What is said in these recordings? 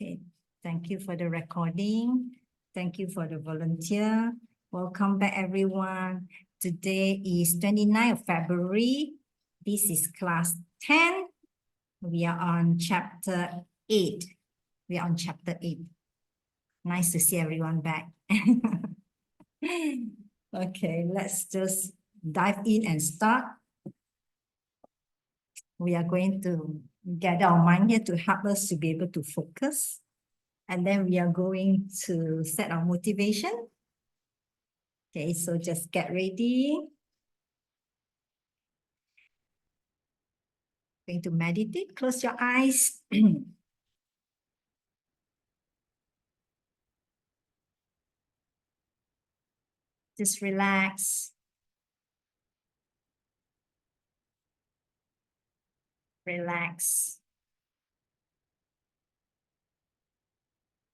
Okay, thank you for the recording. Thank you for the volunteer. Welcome back, everyone. Today is 29th of February. This is class 10. We are on chapter 8. We are on chapter 8. Nice to see everyone back. Okay, let's just dive in and start. We are going to gather our mind here to help us to be able to focus. And then we are going to set our motivation. Okay, so just get ready. Going to meditate, close your eyes. Just relax. Relax.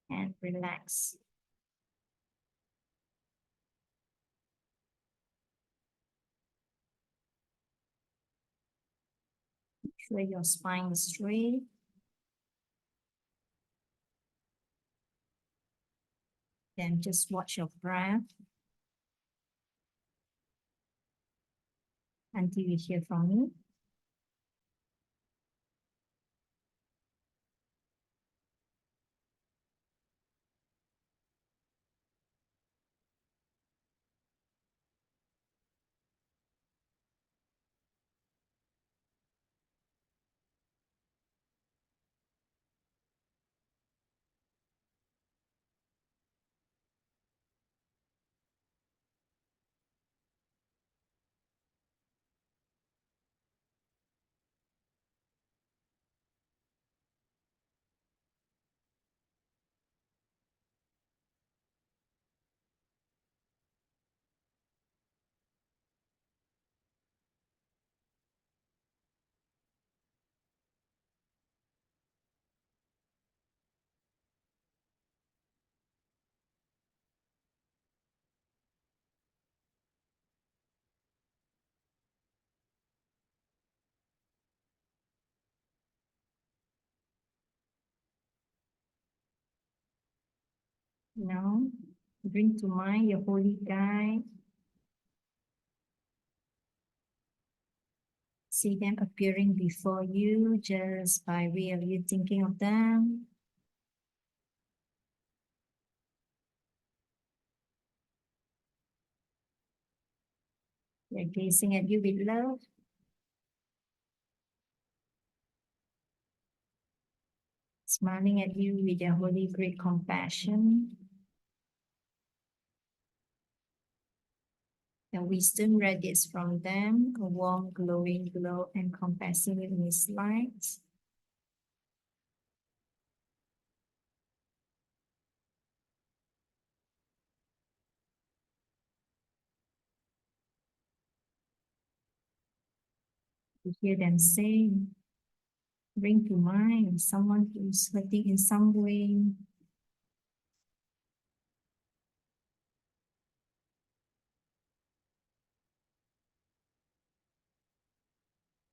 And relax. Make sure your spine is straight. Then just watch your breath until you hear from me. Now, bring to mind your holy guide. See them appearing before you just by way of you thinking of them. They're gazing at you with love. Smiling at you with their holy great compassion. The wisdom radiates from them, a warm, glowing glow encompassing with His light. You hear them say, bring to mind someone who is hurting in some way.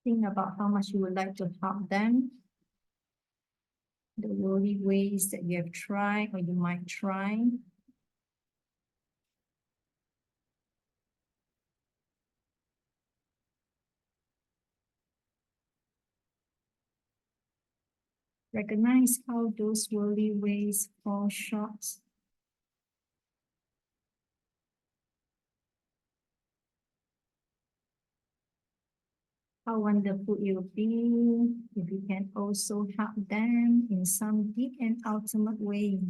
Think about how much you would like to help them. The worldly ways that you have tried or you might try. Recognize how those worldly ways fall short. How wonderful it will be if you can also help them in some deep and ultimate way.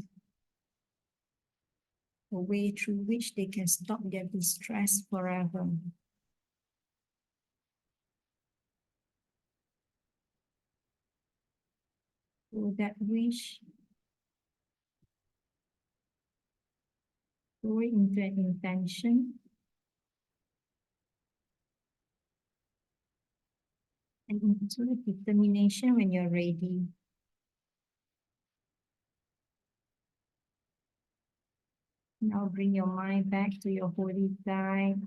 A way through which they can stop their distress forever. Through that wish, through into an intention, and into a determination when you're ready. Now bring your mind back to your holy guide.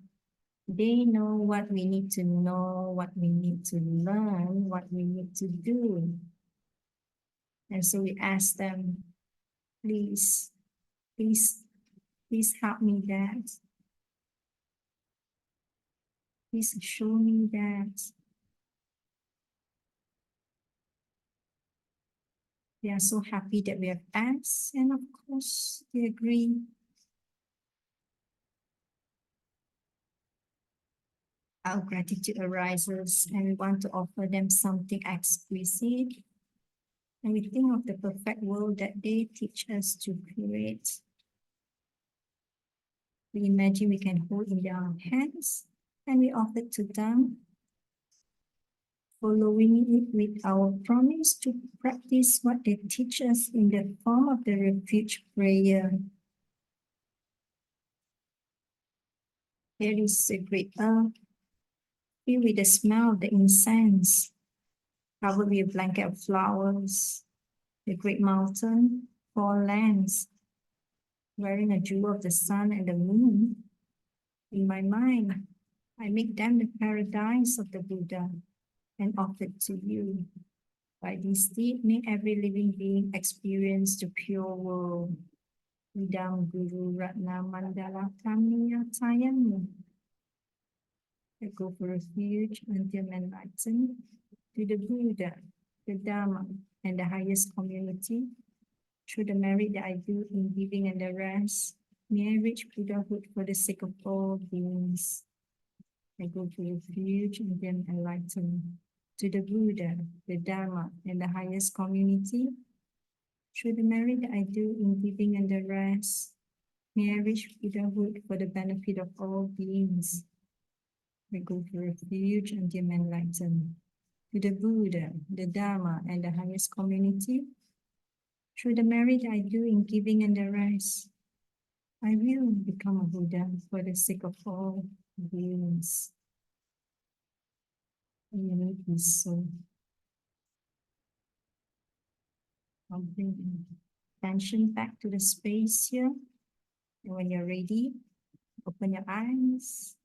They know what we need to know, what we need to learn, what we need to do. And so we ask them, please, please, please help me that. Please show me that. They are so happy that we have asked, and of course, they agree. Our gratitude arises, and we want to offer them something exquisite. And we think of the perfect world that they teach us to create. We imagine we can hold in their hands, and we offer to them, following it with our promise to practice what they teach us in the form of the refuge prayer. There is a great earth, filled with the smell of the incense, covered with a blanket of flowers, the great mountain, 4 lands, wearing a jewel of the sun and the moon. In my mind, I make them the paradise of the Buddha and offer it to you. By this deed, may every living being experience the pure world. Idam Guru Ratna Mandala Kamiya Tayami. I go for refuge until enlightened to the Buddha, the Dharma, and the highest community. Through the merit that I do in giving and the rest, may I reach Buddhahood for the sake of all beings. I go for refuge until enlightened to the Buddha, the Dharma, and the highest community. Through the merit that I do in giving and the rest, may I reach Buddhahood for the benefit of all beings. I go for refuge until enlightened to the Buddha, the Dharma, and the highest community. Through the merit I do in giving and the rest, I will become a Buddha for the sake of all beings. May it be so. I'll bring attention back to the space here. And when you're ready, open your eyes.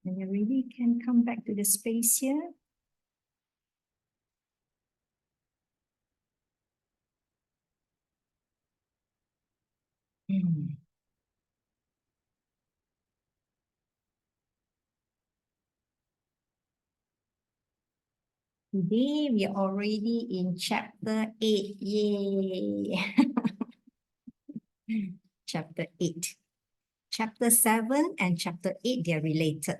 When you're ready, you can come back to the space here. Today, we are already in chapter 8. Yay! Chapter 8. Chapter 7 and chapter 8, they are related.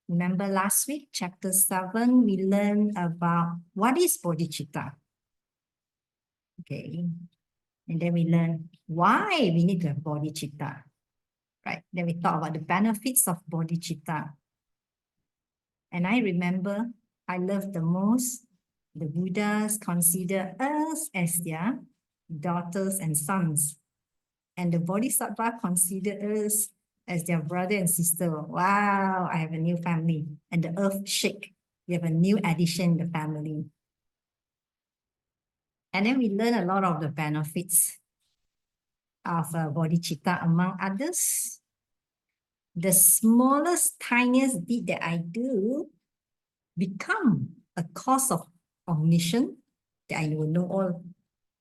Remember last week, chapter 7, we learned about what is bodhicitta. Okay. And then we learn why we need to have bodhicitta. Right. Then we talk about the benefits of bodhicitta. And I remember I love the most, the Buddhas consider us as their daughters and sons. And the Bodhisattva consider us as their brother and sister. Wow, I have a new family. And the earth shake. We have a new addition in the family. And then we learn a lot of the benefits of bodhicitta, among others. The smallest, tiniest deed that I do become a cause of omniscience, that I will know all,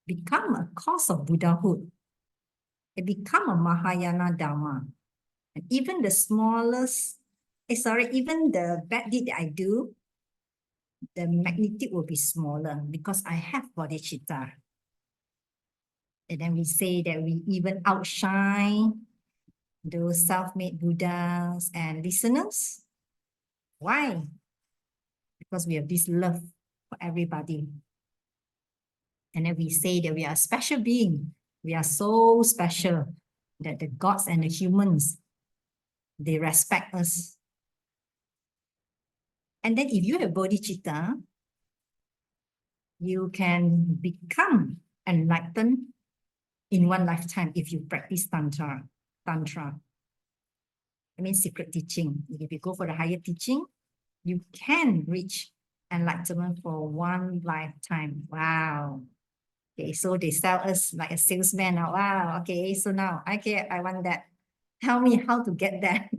become a cause of Buddhahood. It become a Mahayana Dharma. And even the smallest, even the bad deed that I do, the magnitude will be smaller because I have bodhicitta. And then we say that we even outshine those self-made Buddhas and listeners. Why? Because we have this love for everybody. And then we say that we are a special being. We are so special that the gods and the humans, they respect us. And then if you have bodhicitta, you can become enlightened in one lifetime if you practice Tantra. I mean secret teaching. If you go for the higher teaching, you can reach enlightenment for one lifetime. Wow. Okay, so they sell us like a salesman now. Wow, okay, so now, okay, I want that. Tell me how to get that.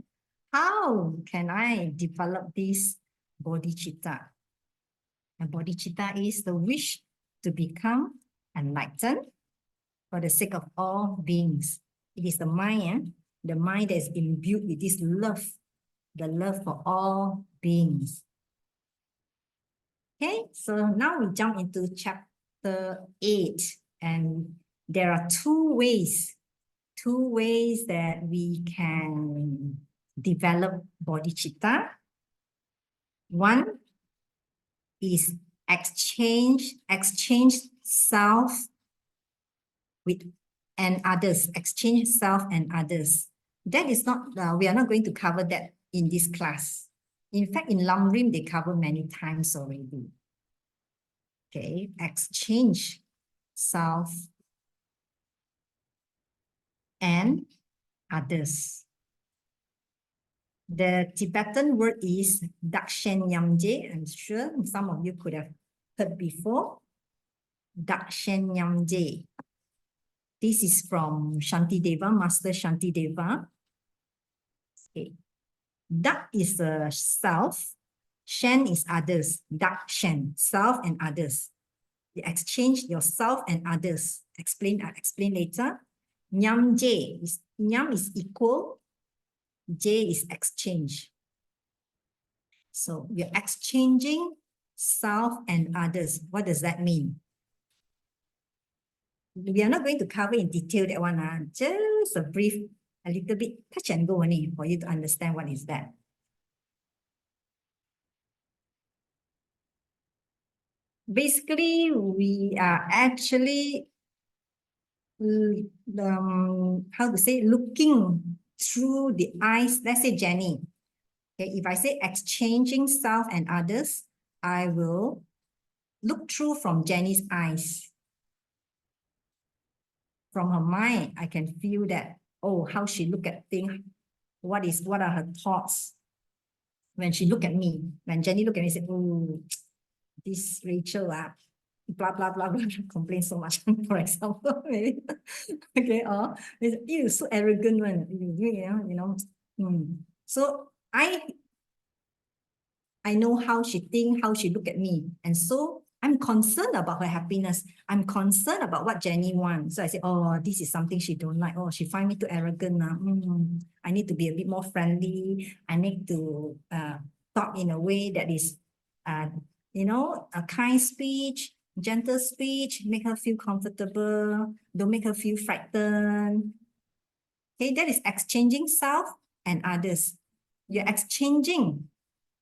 How can I develop this bodhicitta? And bodhicitta is the wish to become enlightened for the sake of all beings. It is the mind that is imbued with this love, the love for all beings. Okay, so now we jump into chapter 8, and there are two ways that we can develop bodhicitta. One is exchange self with and others, exchange self and others. That is not, we are not going to cover that in this class. In fact, in Lamrim, they cover many times already. Okay, exchange self and others. The Tibetan word is Dakshenyamje. I'm sure some of you could have heard before. Dakshenyamje. This is from Shantideva, Master Shantideva. Okay. Dak is the self. Shen is others. Dakshen, self and others. You exchange yourself and others. I'll explain later. Nyamje is, nyam is equal. J is exchange. So we're exchanging self and others. What does that mean? We are not going to cover in detail that one. Just a brief, a little bit touch and go only for you to understand what is that. Basically, we are actually, how to say, looking through the eyes. Let's say Jenny. Okay, if I say exchanging self and others, I will look through from Jenny's eyes. From her mind, I can feel that, oh, how she look at things, what are her thoughts when she look at me. When Jenny look at me, say, oh, this Rachel, blah, blah, blah, blah, complain so much, for example, maybe. Okay, or you're so arrogant when you know. So I know how she think, how she look at me. And so I'm concerned about her happiness. I'm concerned about what Jenny wants. So I say, oh, this is something she don't like. Oh, she find me too arrogant. I need to be a bit more friendly. I need to talk in a way that is, a kind speech, gentle speech, make her feel comfortable. Don't make her feel frightened. Okay, that is exchanging self and others. You're exchanging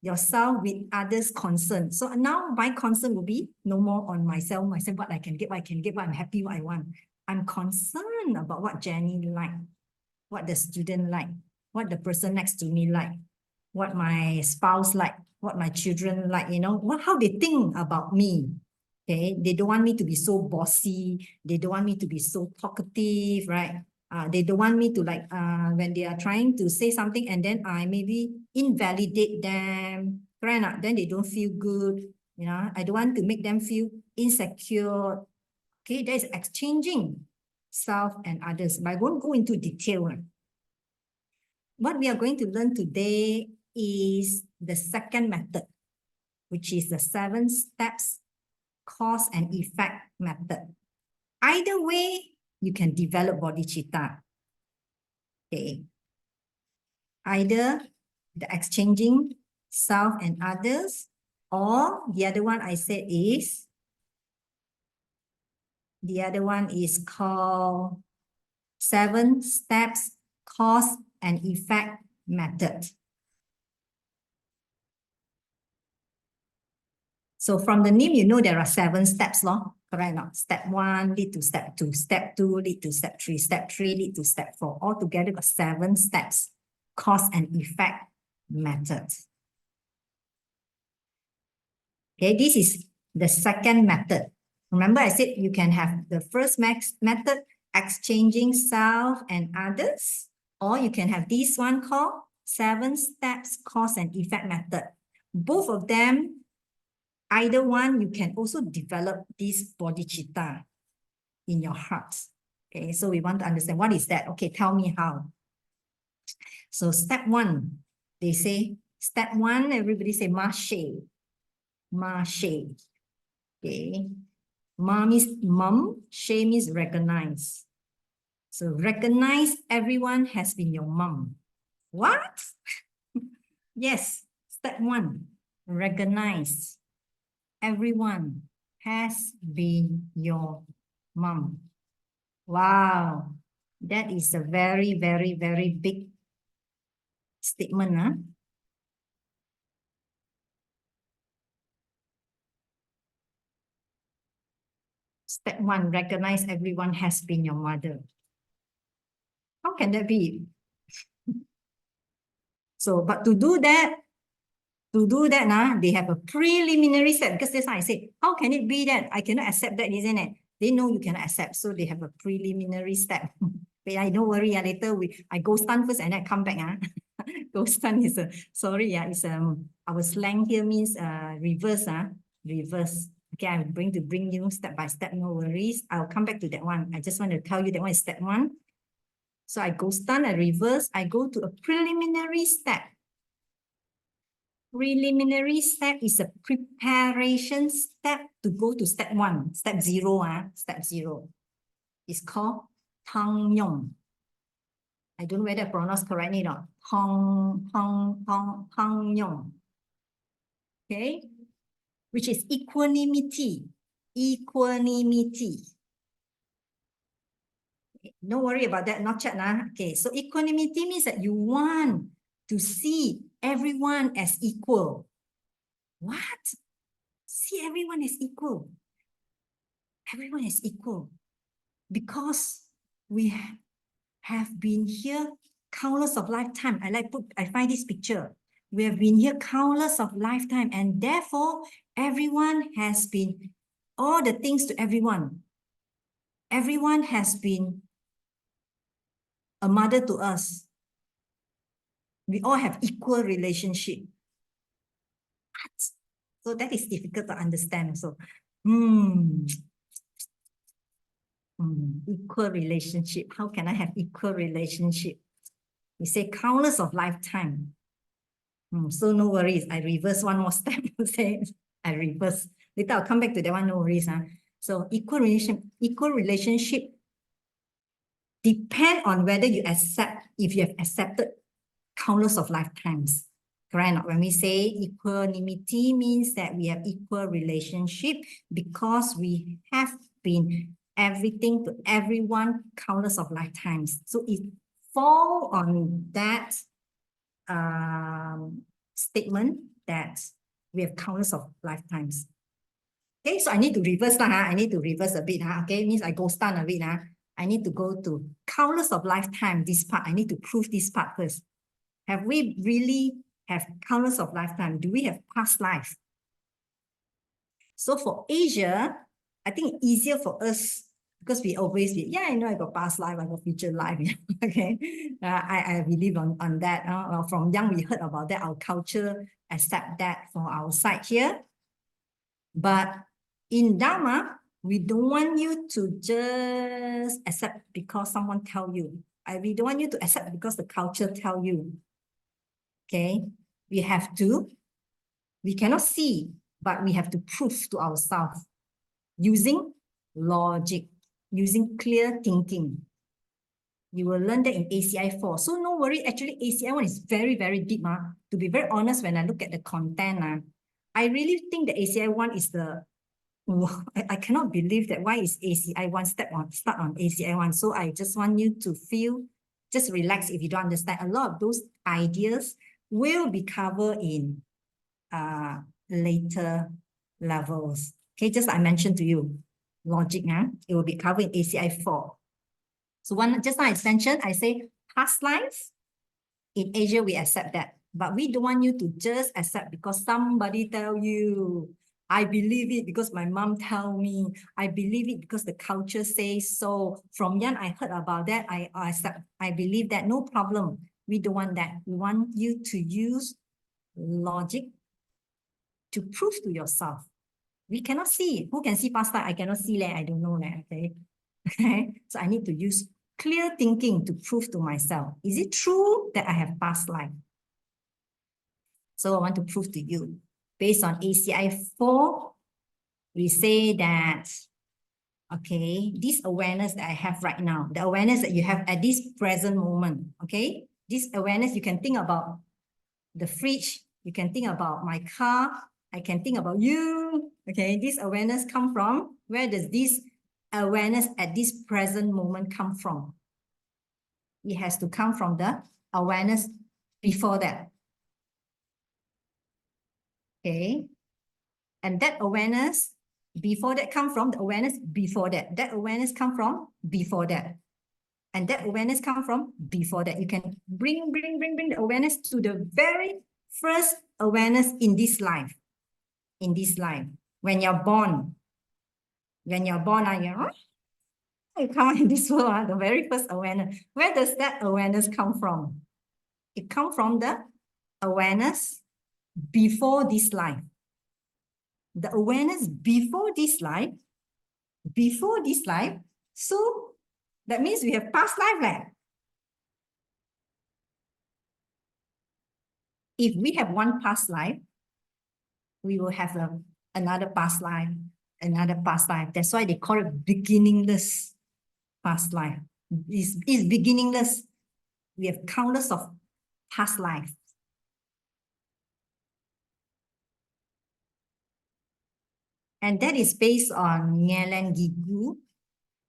yourself with others' concern. So now my concern will be no more on myself, what I can get, what I'm happy, what I want. I'm concerned about what Jenny like, what the student like, what the person next to me like, what my spouse like, what my children like, how they think about me. Okay, they don't want me to be so bossy. They don't want me to be so talkative, right? They don't want me to when they are trying to say something and then I maybe invalidate them, right? Then they don't feel good. I don't want to make them feel insecure. Okay, that is exchanging self and others. But I won't go into detail. What we are going to learn today is the second method, which is the 7 steps cause and effect method. Either way, you can develop bodhicitta. Okay. Either the exchanging self and others, or the other one I said is, called 7 steps cause and effect method. So from the name, there are 7 steps, correct? Not step 1 lead to step 2, step 2 lead to step 3, step 3 lead to step 4. Altogether, got 7 steps, cause and effect method. Okay, this is the second method. Remember, I said you can have the first method, exchanging self and others, or you can have this one called 7 steps cause and effect method. Both of them, either one, you can also develop this bodhicitta. in your heart. Okay, so we want to understand what is that. Okay, tell me how. So step one, they say, step one, everybody say Rache. Rache. Okay. Ma means mum, she means recognize. So recognize everyone has been your mum. What? Yes, step one, recognize everyone has been your mum. Wow, that is a very, very, very big statement, huh? Step one, recognize everyone has been your mother. How can that be? So, but to do that, they have a preliminary step, because that's why I say, how can it be that I cannot accept that, isn't it? They know you cannot accept, so they have a preliminary step. But I don't worry, later I go stun first and then I come back. Go stun is sorry, it's our slang here means reverse, reverse. Okay, I'm going to bring you step by step, no worries. I'll come back to that one. I just want to tell you that one is step one. So I go stun, I reverse, I go to a preliminary step. Preliminary step is a preparation step to go to step one, step zero, step zero. It's called Tang Yong. I don't know whether I pronounce correctly or not. Tang Yong. Okay, which is equanimity. Equanimity. Don't worry about that, not chat. Okay, so equanimity means that you want to see everyone as equal. What? See everyone as equal. Everyone is equal. Because we have been here countless of lifetime. I find this picture. We have been here countless of lifetime, and therefore everyone has been all the things to everyone. Everyone has been a mother to us. We all have equal relationship. So that is difficult to understand. So, equal relationship. How can I have equal relationship? We say countless of lifetime. So no worries. I reverse one more step. Say I reverse. Later I'll come back to that one. No worries. So equal relationship depend on whether you accept, if you have accepted countless of lifetimes. Correct? When we say equanimity means that we have equal relationship because we have been everything to everyone countless of lifetimes. So it fall on that statement that we have countless of lifetimes. Okay, so I need to reverse I need to reverse a bit. Okay, means I go stun a bit. I need to go to countless of lifetime, this part. I need to prove this part first. Have we really have countless of lifetime? Do we have past life? So for Asia, I think easier for us because we always be, I know I got past life, I got future life. Okay, I believe on that. From young, we heard about that. Our culture accept that for our side here. But in Dharma, we don't want you to just accept because someone tell you. We don't want you to accept because the culture tell you. Okay, we cannot see, but we have to prove to ourselves using logic, using clear thinking. You will learn that in ACI 4. So no worry, actually ACI 1 is very, very deep. To be very honest, when I look at the content, I really think the ACI 1 is the, I cannot believe that why is ACI 1 start on ACI 1. So I just want you to feel, just relax if you don't understand. A lot of those ideas will be covered in later levels. Okay, just like I mentioned to you, logic, it will be covered in ACI 4. So just now I mentioned, I say past life, in Asia we accept that. But we don't want you to just accept because somebody tell you. I believe it because my mom tell me. I believe it because the culture says so. From young, I heard about that. I accept. I believe that. No problem. We don't want that. We want you to use logic to prove to yourself. We cannot see. Who can see past life? I cannot see. I don't know. Okay. Okay, so I need to use clear thinking to prove to myself, is it true that I have past life? So I want to prove to you, based on ACI 4, we say that, okay, this awareness that I have right now, the awareness that you have at this present moment, okay, this awareness, you can think about the fridge, you can think about my car, I can think about you, okay, this awareness come from, where does this awareness at this present moment come from? It has to come from the awareness before that. Okay. And that awareness before that come from the awareness before that. That awareness come from before that. And that awareness come from before that. You can bring the awareness to the very first awareness in this life. In this life. When you're born. When you're born, you come in this world, the very first awareness. Where does that awareness come from? It comes from the awareness before this life. The awareness before this life, so that means we have past life left. If we have one past life, we will have another past life, another past life. That's why they call it beginningless past life. It's beginningless. We have countless of past life. And that is based on Ngelen Gigu.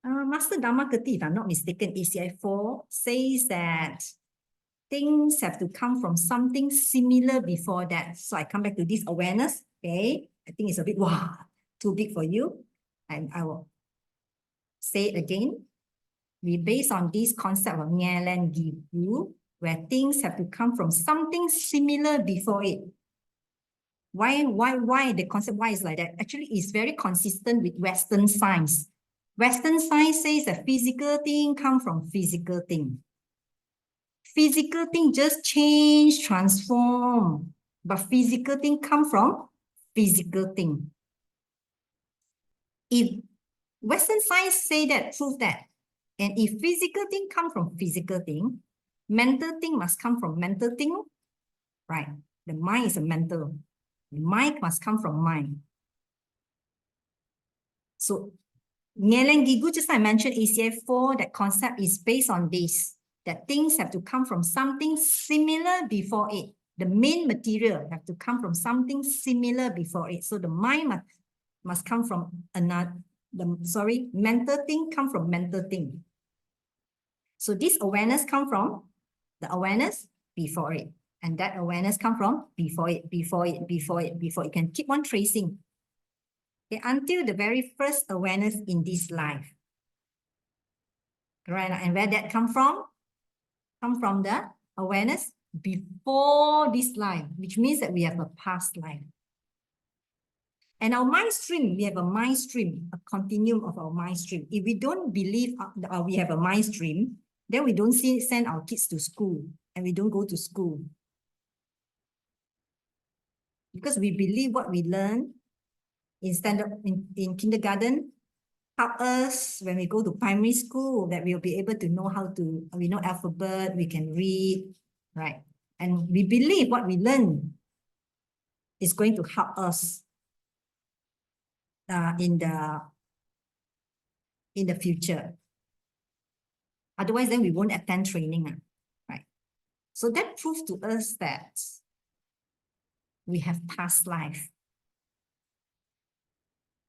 Master Dhammakati, if I'm not mistaken, ACI 4 says that things have to come from something similar before that. So I come back to this awareness. Okay, I think it's a bit too big for you. And I will say it again. We base on this concept of Ngelen Gigu, where things have to come from something similar before it. Why the concept, why is like that? Actually, it's very consistent with Western science. Western science says that physical thing come from physical thing. Physical thing just change, transform. But physical thing come from physical thing. If Western science say that, prove that. And if physical thing come from physical thing, mental thing must come from mental thing, right? The mind is a mental. The mind must come from mind. So Ngelen Gigu, just like I mentioned, ACI 4, that concept is based on this, that things have to come from something similar before it. The main material have to come from something similar before it. So the mind must come from another, mental thing come from mental thing. So this awareness come from the awareness before it. And that awareness come from before it. You can keep on tracing. Okay, until the very first awareness in this life. Right? And where that come from? Come from the awareness before this life, which means that we have a past life. And our mind stream, we have a mind stream, a continuum of our mind stream. If we don't believe we have a mind stream, then we don't send our kids to school and we don't go to school. Because we believe what we learn in kindergarten help us when we go to primary school, that we'll be able to know how to, we know alphabet, we can read, right? And we believe what we learn is going to help us in the future. Otherwise, then we won't attend training, right? So that proves to us that we have past life.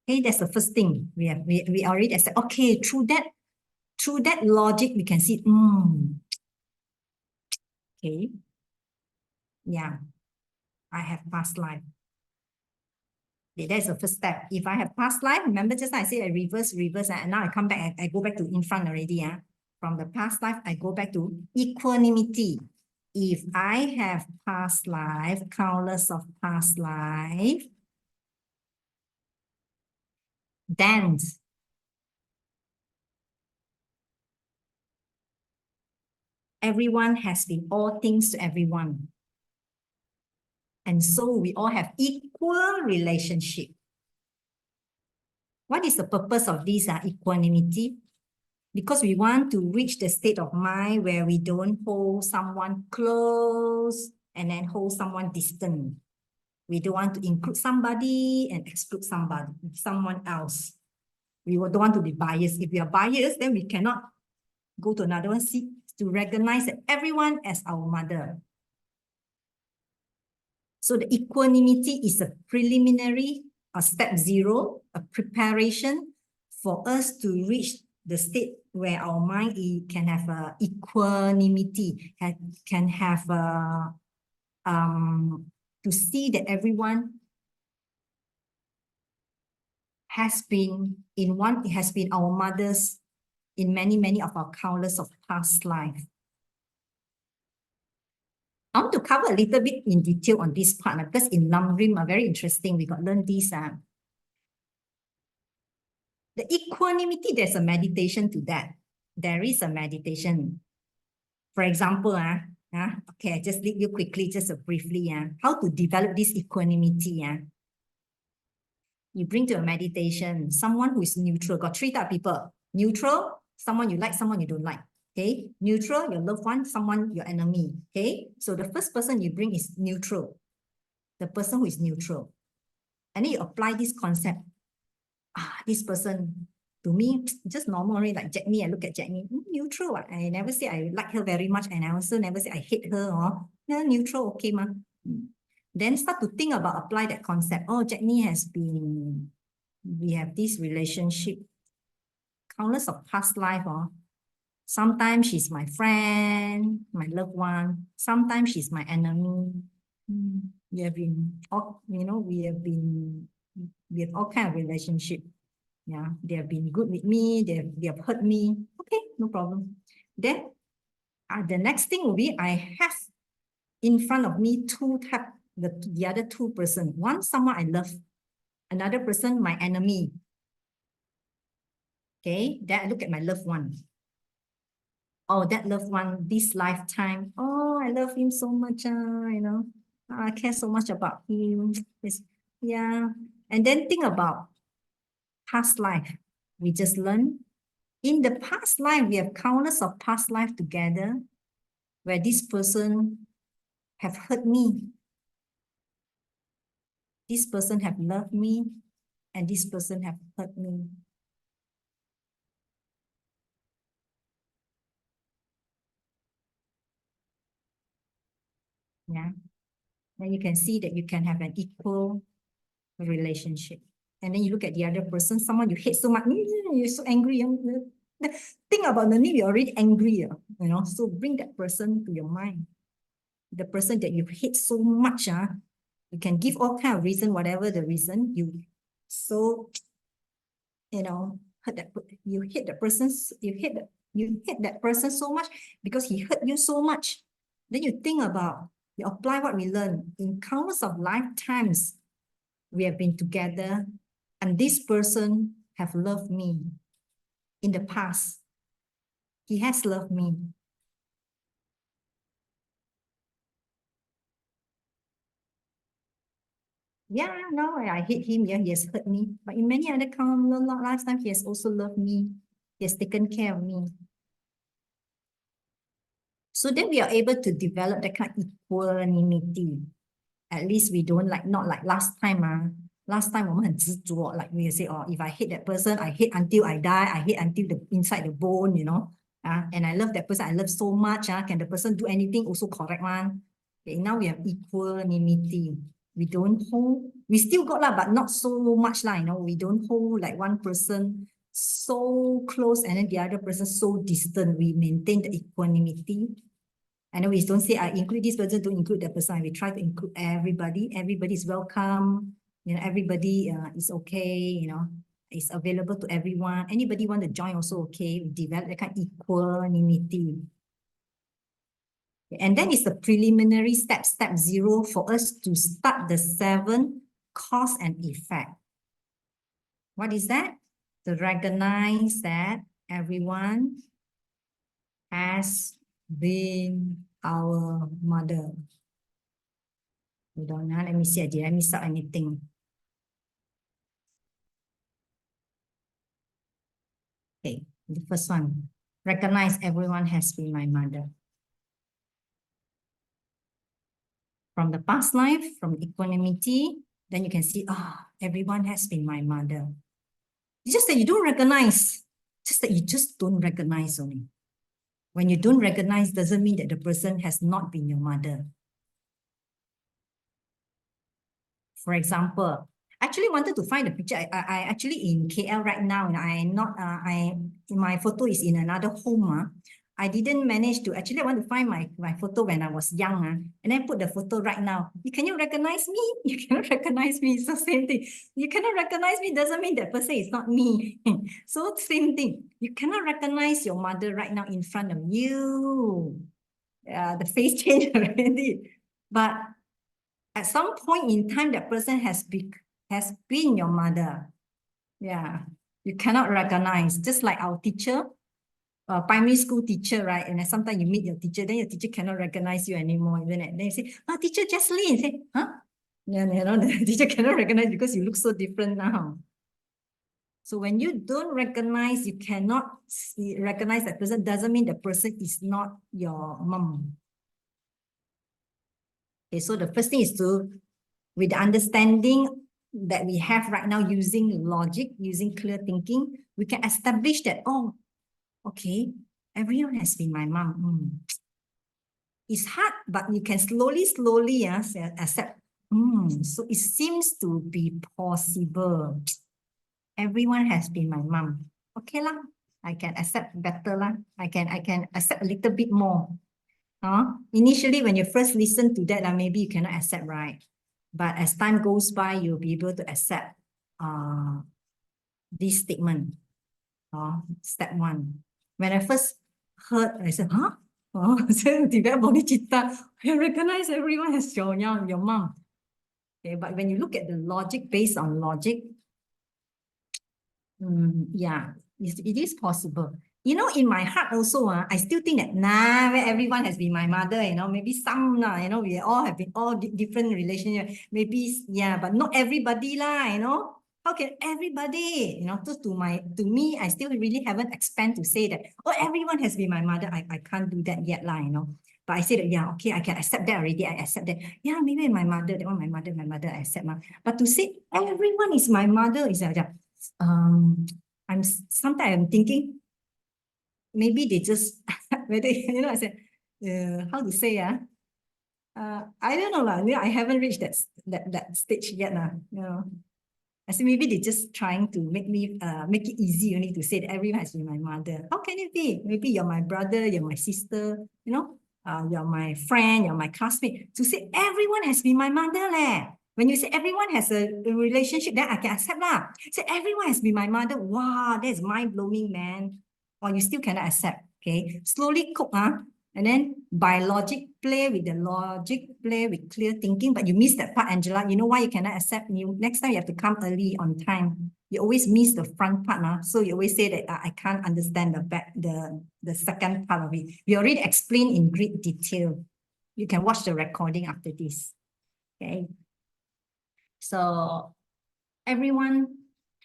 Okay, that's the first thing we already said. Okay, through that logic, we can see, okay, yeah, I have past life. Okay, that's the first step. If I have past life, remember just like I said, I reverse, and now I come back, I go back to in front already. From the past life, I go back to equanimity. If I have past life, countless of past life, then everyone has been all things to everyone. And so we all have equal relationship. What is the purpose of this equanimity? because we want to reach the state of mind where we don't hold someone close and then hold someone distant. We don't want to include somebody and exclude someone else. We don't want to be biased. If we are biased, then we cannot go to another one, see, to recognize that everyone as our mother. So the equanimity is a preliminary, a step 0, a preparation for us to reach the state where our mind can have equanimity, can have to see that everyone has been our mothers in many of our countless of past life. I want to cover a little bit in detail on this part because in Lamrim are very interesting. We got learn this. The equanimity, there's a meditation to that. There is a meditation. For example, okay, I just lead you quickly, just briefly, how to develop this equanimity. You bring to a meditation someone who is neutral. Got 3 types of people. Neutral, someone you like, someone you don't like. Okay, neutral, your loved one, someone, your enemy. Okay, so the first person you bring is neutral. The person who is neutral. And then you apply this concept. This person, to me, just normally like Jackney, I look at Jackney, neutral. I never say I like her very much, and I also never say I hate her. Neutral, okay, ma. Then start to think about, apply that concept. Oh, Jackney we have this relationship, countless of past life. Sometimes she's my friend, my loved one. Sometimes she's my enemy. We have all kind of relationship. Yeah, they have been good with me. They have hurt me. Okay, no problem. Then the next thing will be I have in front of me the other 2 person. One, someone I love. Another person, my enemy. Okay, then I look at my loved one. Oh, that loved one, this lifetime. Oh, I love him so much. I care so much about him. Yeah. And then think about past life. We just learned. In the past life, we have countless of past life together where this person have hurt me. This person have loved me, and this person have hurt me. Yeah. Then you can see that you can have an equal relationship. And then you look at the other person, someone you hate so much, you're so angry. Think about the name, you're already angry. So bring that person to your mind. The person that you hate so much, you can give all kind of reason, whatever the reason, you hate that person so much because he hurt you so much. Then you think about, you apply what we learn. In countless of lifetimes, we have been together, and this person have loved me in the past. He has loved me. Yeah, no, I hate him. Yeah, he has hurt me. But in many other lifetimes, he has also loved me. He has taken care of me. So then we are able to develop that kind of equanimity. At least we don't not like last time. Last time, 我们很执着, like we say, if I hate that person, I hate until I die, I hate until inside the bone, and I love that person, I love so much, can the person do anything also correct one? Okay, now we have equanimity. We don't hold, we still got but not so much we don't hold like one person so close and then the other person so distant. We maintain the equanimity. And then we don't say, I include this person, don't include that person. We try to include everybody. Everybody is welcome. Everybody is okay, is available to everyone. Anybody want to join also okay. We develop that kind of equanimity. And then it's the preliminary step 0 for us to start the 7 cause and effect. What is that? To recognize that everyone has been our mother. Hold on, let me see, did I miss out anything? Okay, The first one, recognize everyone has been my mother. From the past life, from equanimity, then you can see, everyone has been my mother. It's just that you don't recognize, just that you just don't recognize only. When you don't recognize, doesn't mean that the person has not been your mother. For example, I actually wanted to find a picture. I actually in KL right now, and my photo is in another home. I didn't manage to, actually I want to find my photo when I was young, and then put the photo right now. Can you recognize me? You cannot recognize me. It's the same thing. You cannot recognize me doesn't mean that person is not me. So same thing. You cannot recognize your mother right now in front of you. The face changed already. But at some point in time, that person has been your mother. Yeah, you cannot recognize. Just like our teacher, primary school teacher, right? And then sometimes you meet your teacher, then your teacher cannot recognize you anymore, isn't it? Then you say, teacher Jesslyn. Say, huh? Yeah, the teacher cannot recognize because you look so different now. So when you don't recognize, you cannot recognize that person, doesn't mean the person is not your mom. Okay, so the first thing is with the understanding that we have right now, using logic, using clear thinking, we can establish that, okay, everyone has been my mom. It's hard, but you can slowly accept. So it seems to be possible. Everyone has been my mom. Okay lah, I can accept better lah. I can accept a little bit more. Initially, when you first listen to that, maybe you cannot accept, right? But as time goes by, you'll be able to accept this statement. Step one. When I first heard, I said, huh? I recognize everyone as your mom. Okay, but when you look at the logic, based on logic, yeah, it is possible. You know, in my heart also, I still think that, everyone has been my mother, maybe some, we all have been all different relationships. Maybe, yeah, but not everybody lah, How can everybody, to me, I still really haven't expanded to say that, everyone has been my mother. I can't do that yet lah, But I said that, yeah, okay, I can accept that already. I accept that. Yeah, maybe my mother, that one, my mother, I accept. But to say everyone is my mother is sometimes I'm thinking, maybe they just, whether, I said, how to say, I don't know, I haven't reached that stage yet, I said, maybe they're just trying to make it easy only to say that everyone has been my mother. How can it be? Maybe you're my brother, you're my sister, you're my friend, you're my classmate. To say everyone has been my mother, When you say everyone has a relationship, then I can accept lah. Say everyone has been my mother. Wow, that's mind-blowing, man. Or you still cannot accept. Okay. Slowly cook, and then by logic, play with the logic, play with clear thinking. But you miss that part, Angela. You know why you cannot accept? Next time you have to come early on time. You always miss the front part. So you always say that I can't understand the second part of it. We already explained in great detail. You can watch the recording after this. Okay. So everyone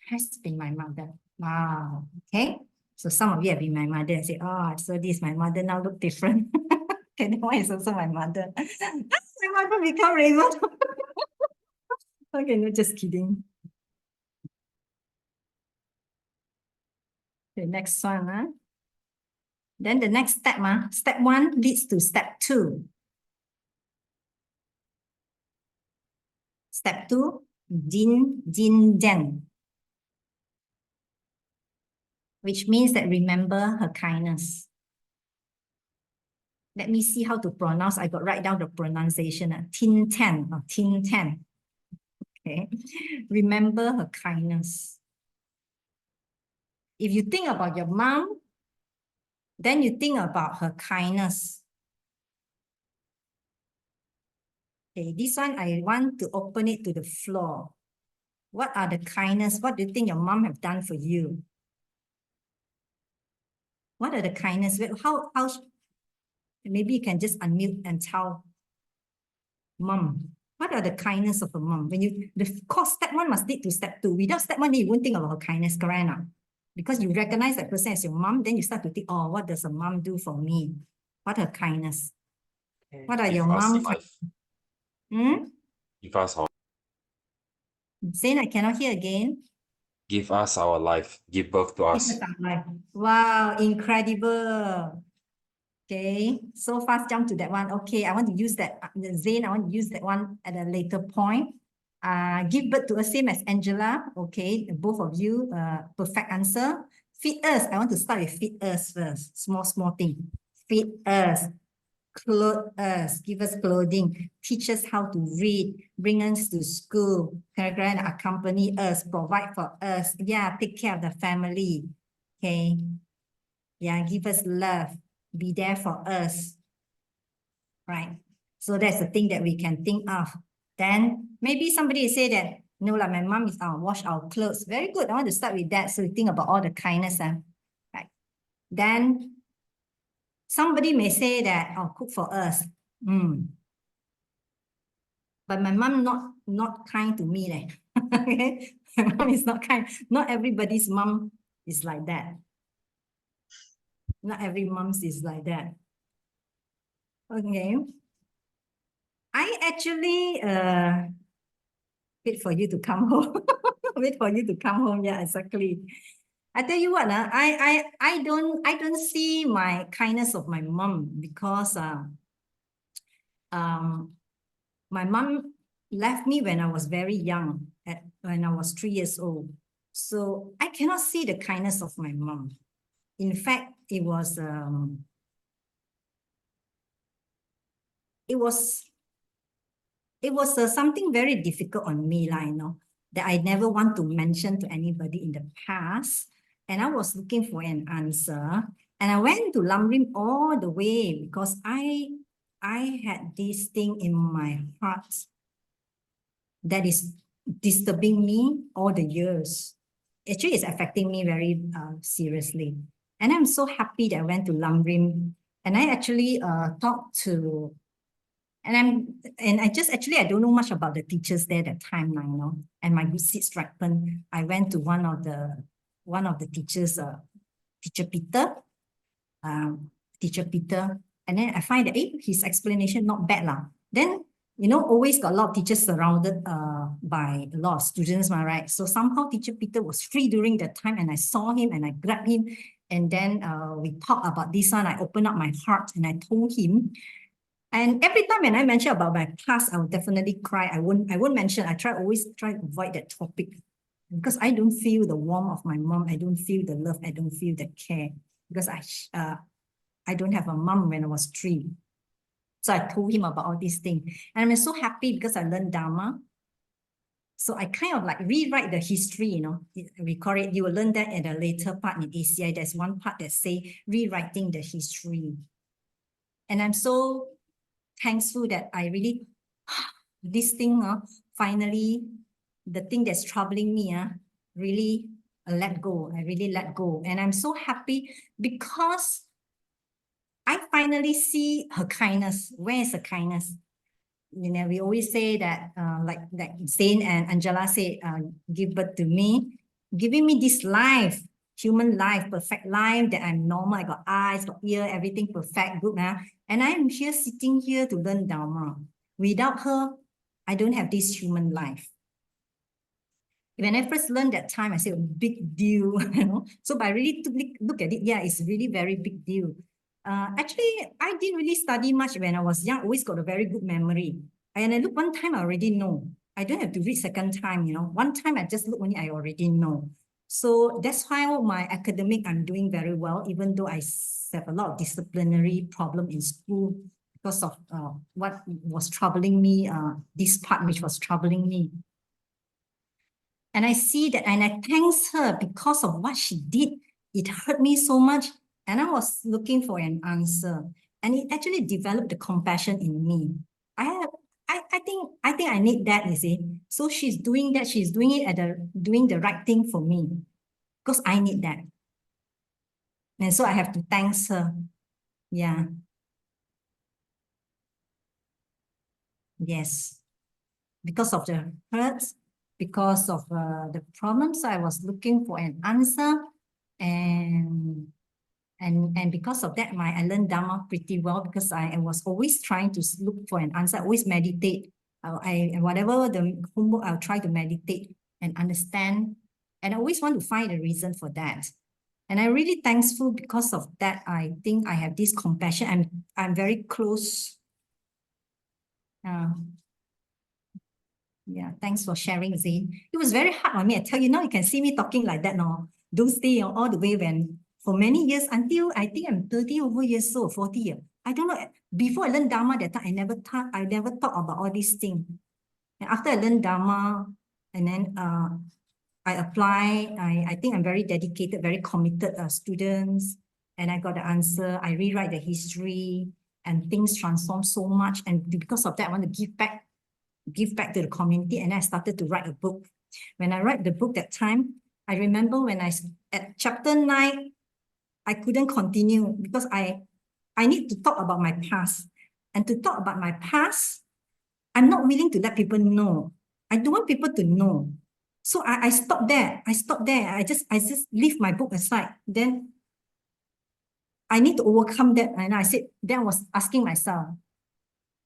has been my mother. Wow. Okay. So some of you have been my mother and say, so this my mother now look different. Okay, that one is also my mother. My mother become Raymond. Okay, no, just kidding. The next one. Then the next step, step one leads to step two. Step two, Jin Jen. Which means that remember her kindness. Let me see how to pronounce. I got write down the pronunciation. Tin Tan. Okay. Remember her kindness. If you think about your mom, then you think about her kindness. Okay, this one I want to open it to the floor. What are the kindness? What do you think your mom have done for you? What are the kindness? How maybe you can just unmute and tell mom. What are the kindness of a mom? When the course step one must lead to step two. Without step one, you won't think about her kindness, correct? Because you recognize that person as your mom, then you start to think, oh, what does a mom do for me? What her kindness? What are Give your us mom? life. Give us our Zane, I cannot hear again. give us our life. Give birth to us. Wow, incredible. Okay, so fast jump to that one. Okay, I want to use that, Zane, I want to use that one at a later point. Give birth to us, same as Angela. Okay, both of you, perfect answer. Feed us. I want to start with feed us first. Small thing. Feed us, clothe us, give us clothing, teach us how to read, bring us to school, and accompany us, provide for us. Yeah, take care of the family. Okay. Yeah, give us love, be there for us. Right. So that's the thing that we can think of. Then maybe somebody say that, no, like my mom is wash our clothes. Very good. I want to start with that. So you think about all the kindness. Right. Then somebody may say that, oh, cook for us. But my mom not kind to me. Okay? My mom is not kind. Not everybody's mom is like that. Not every mom's is like that. Okay. I actually wait for you to come home. Wait for you to come home. Yeah, exactly. I tell you what, I don't see my kindness of my mom because my mom left me when I was very young, when I was 3 years old. So I cannot see the kindness of my mom. In fact, it was something very difficult on me, that I never want to mention to anybody in the past. And I was looking for an answer. And I went to Lamrim all the way because I had this thing in my heart that is disturbing me all the years. Actually, it's affecting me very seriously. And I'm so happy that I went to Lamrim. And I actually talked to I don't know much about the teachers there that time now, and my good seat strengthened. I went to one of the teachers, teacher Peter, and then I find that his explanation not bad lah. Then always got a lot of teachers surrounded by a lot of students, right? So somehow teacher Peter was free during that time, and I saw him and I grabbed him, and then we talked about this one. I opened up my heart and I told him. And every time when I mention about my past, I will definitely cry. I won't mention. Always try to avoid that topic because I don't feel the warmth of my mom. I don't feel the love. I don't feel the care because I don't have a mom when I was 3. So I told him about all these things. And I'm so happy because I learned Dharma. So I kind of like rewrite the history, we call it, you will learn that at a later part in ACI. There's one part that say rewriting the history. And I'm so thankful that I really, this thing, finally, the thing that's troubling me, really let go. I really let go. And I'm so happy because I finally see her kindness. Where is the kindness? We always say that, like Zane and Angela said, give birth to me, giving me this life, human life, perfect life, that I'm normal. I got eyes, got ear, everything perfect, good. And I'm here sitting here to learn Dharma. Without her, I don't have this human life. When I first learned that time, I said, big deal, So I really look at it, yeah, it's really very big deal. Actually, I didn't really study much when I was young, always got a very good memory. And I look one time, I already know. I don't have to read second time, One time I just look only, I already know. So that's why my academic, I'm doing very well, even though I have a lot of disciplinary problem in school because of what was troubling me, this part which was troubling me. And I see that, and I thanks her because of what she did. It hurt me so much. And I was looking for an answer. And it actually developed the compassion in me. I think I need that, you see. So she's doing that, she's doing it doing the right thing for me. Because I need that. And so I have to thanks her. Yeah. Yes. Because of the hurts, because of the problems, I was looking for an answer. And because of that, I learned Dharma pretty well because I was always trying to look for an answer. I always meditate. Whatever the homework, I'll try to meditate and understand. And I always want to find a reason for that. And I'm really thankful because of that. I think I have this compassion. I'm very close. Yeah, thanks for sharing, Zane. It was very hard on me. I tell you, now you can see me talking like that now. Those days, all the way when, for many years, until I think I'm 30 over years old, 40 years. I don't know. Before I learned Dharma, that time I never thought about all these things. And after I learned Dharma, and then I apply, I think I'm very dedicated, very committed students, and I got the answer. I rewrite the history, and things transform so much. And because of that, I want to give back to the community, and I started to write a book. When I write the book that time, I remember when at chapter 9, I couldn't continue because I need to talk about my past. And to talk about my past, I'm not willing to let people know. I don't want people to know. So I stopped there. I just leave my book aside. Then I need to overcome that. And then I was asking myself,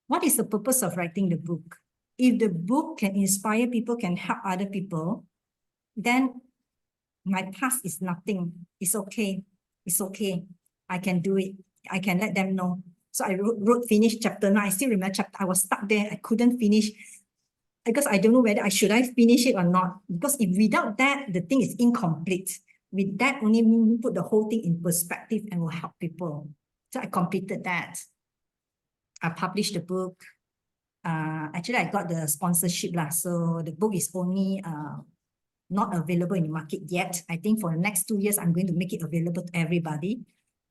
what is the purpose of writing the book? If the book can inspire people, can help other people, then my past is nothing. It's okay. It's okay. I can do it. I can let them know. So I finished chapter 9. I still remember I was stuck there. I couldn't finish because I don't know whether I should finish it or not. Because if without that, the thing is incomplete. With that, only put the whole thing in perspective and will help people. So I completed that. I published the book. Actually, I got the sponsorship lah. So the book is only not available in the market yet. I think for the next 2 years, I'm going to make it available to everybody.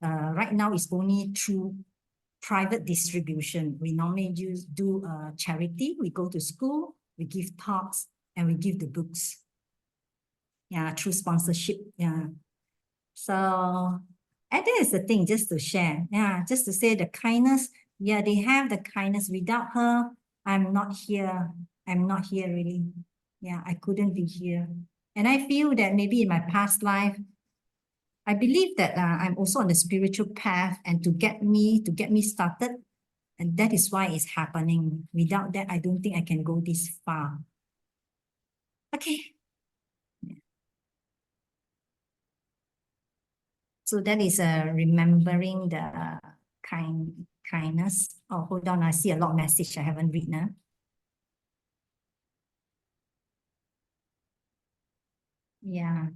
Right now, it's only through private distribution. We normally do charity. We go to school, we give talks, and we give the books. Yeah, through sponsorship. Yeah. So, and that is the thing, just to share. Yeah, just to say the kindness. Yeah, they have the kindness. Without her, I'm not here. I'm not here really. Yeah, I couldn't be here. And I feel that maybe in my past life, I believe that I'm also on the spiritual path, and to get me started, and that is why it's happening. Without that, I don't think I can go this far. Okay. So that is remembering the kindness. Oh, hold on. I see a lot of message I haven't read now. Yeah.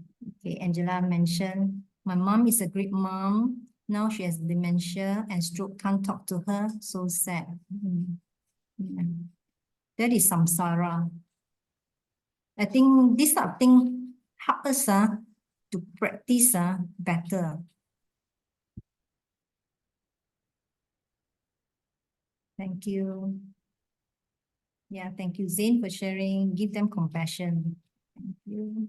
Okay. Angela mentioned, my mom is a great mom. Now she has dementia and stroke. Can't talk to her. So sad. Yeah. That is samsara. I think this sort of thing help us to practice better. Thank you. Yeah, thank you, Zane, for sharing. Give them compassion. Thank you.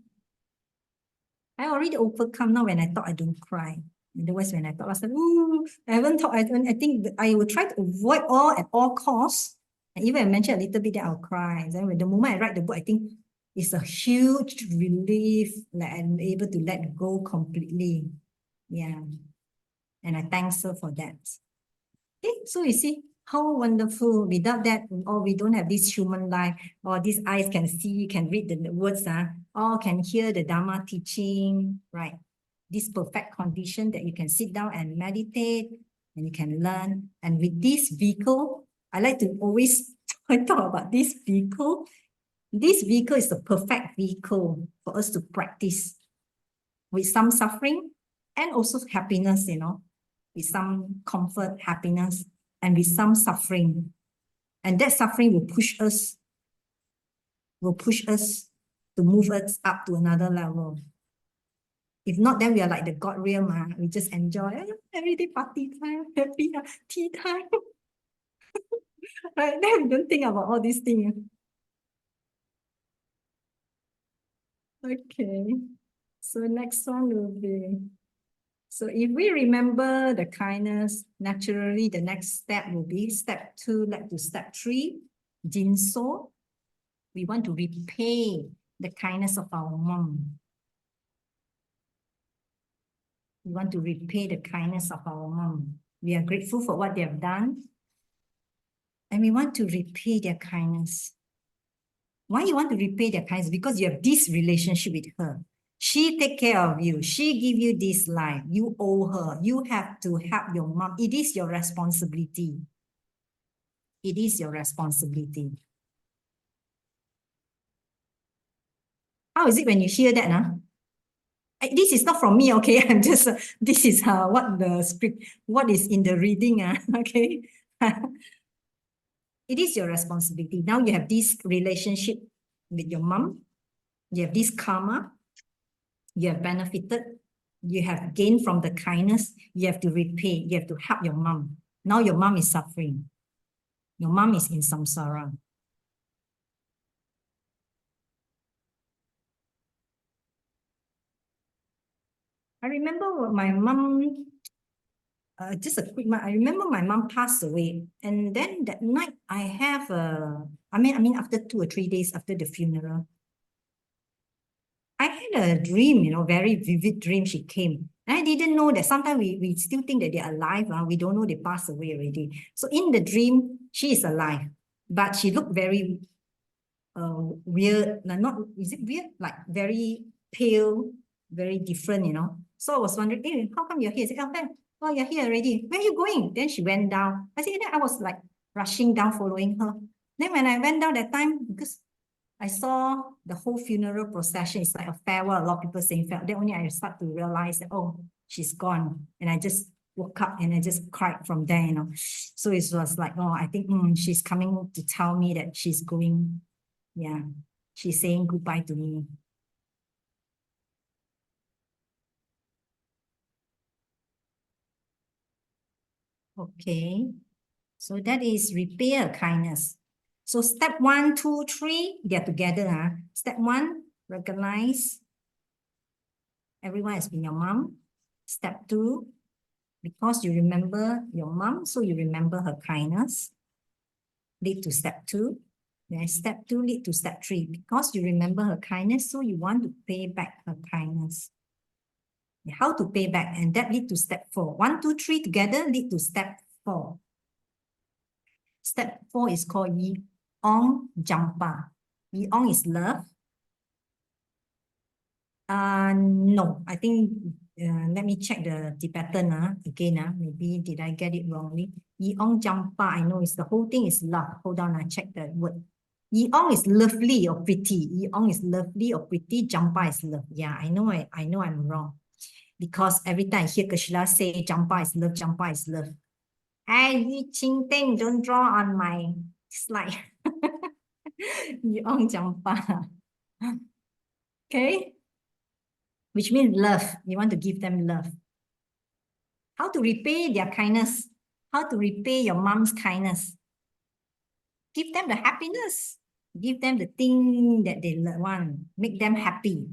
I already overcome now when I thought I don't cry. Otherwise, when I thought, I was like, ooh, I haven't thought, I think I will try to avoid at all costs. And even I mentioned a little bit that I'll cry. Then when the moment I write the book, I think it's a huge relief that I'm able to let go completely. Yeah. And I thank her for that. Okay, so you see how wonderful. Without that, or we don't have this human life, or these eyes can see, can read the words, or can hear the Dharma teaching, right? This perfect condition that you can sit down and meditate, and you can learn. And with this vehicle, I like to always talk about this vehicle. This vehicle is the perfect vehicle for us to practice with some suffering and also happiness, with some comfort, happiness, and with some suffering. And that suffering will push us to move us up to another level. If not, then we are like the God realm. We just enjoy everyday party time, happy tea time. Right? Then we don't think about all these things. Okay. So next one will be, so if we remember the kindness, naturally the next step will be step 2, like to step 3, Jinso. We want to repay the kindness of our mom. We want to repay the kindness of our mom. We are grateful for what they have done. And we want to repay their kindness. Why you want to repay their kindness? Because you have this relationship with her. She take care of you. She give you this life. You owe her. You have to help your mom. It is your responsibility. It is your responsibility. How is it when you hear that? This is not from me, okay? I'm just, this is what the script, what is in the reading, okay? It is your responsibility. Now you have this relationship with your mom. You have this karma. You have benefited. You have gained from the kindness. You have to repay. You have to help your mom. Now your mom is suffering. Your mom is in samsara. I remember my mom, just a quick one. I remember my mom passed away. And then that night I have I mean, after 2 or 3 days after the funeral, I had a dream, very vivid dream. She came. And I didn't know that sometimes we still think that they're alive. We don't know they passed away already. So in the dream, she is alive, but she looked very weird. Not, is it weird? Like very pale, very different, So I was wondering, hey, how come you're here? I said, oh, you're here already. Where are you going? Then she went down. I said, I was like rushing down, following her. Then when I went down that time, because I saw the whole funeral procession, it's like a farewell, a lot of people saying farewell. Then only I start to realize that, oh, she's gone. And I just woke up and I just cried from there, So it was like, oh, I think she's coming to tell me that she's going. Yeah, she's saying goodbye to me. Okay, so that is repay a kindness. So step 1, 2, 3, they're together. Step 1, recognize everyone has been your mom. Step 2, because you remember your mom, so you remember her kindness. Lead to step 2. Then step 2 lead to step 3. Because you remember her kindness, so you want to pay back her kindness. How to pay back, and that lead to step 4. 1, 2, 3 together lead to step 4. Step 4 is called Yi Ong Jampa. Yi Ong is love. No, I think, let me check the Tibetan again. Maybe did I get it wrongly? Yi Ong Jampa, I know it's the whole thing is love. Hold on, I check the word. Yi Ong is lovely or pretty. Yi Ong is lovely or pretty. Jampa is love. Yeah, I know I'm wrong. Because every time I hear Kashila say Jampa is love, Jampa is love. Hey, Yi Ching Ting, don't draw on my slide. Yi Ong Jampa. Okay? Which means love. You want to give them love. How to repay their kindness? How to repay your mom's kindness? Give them the happiness. Give them the thing that they want. Make them happy.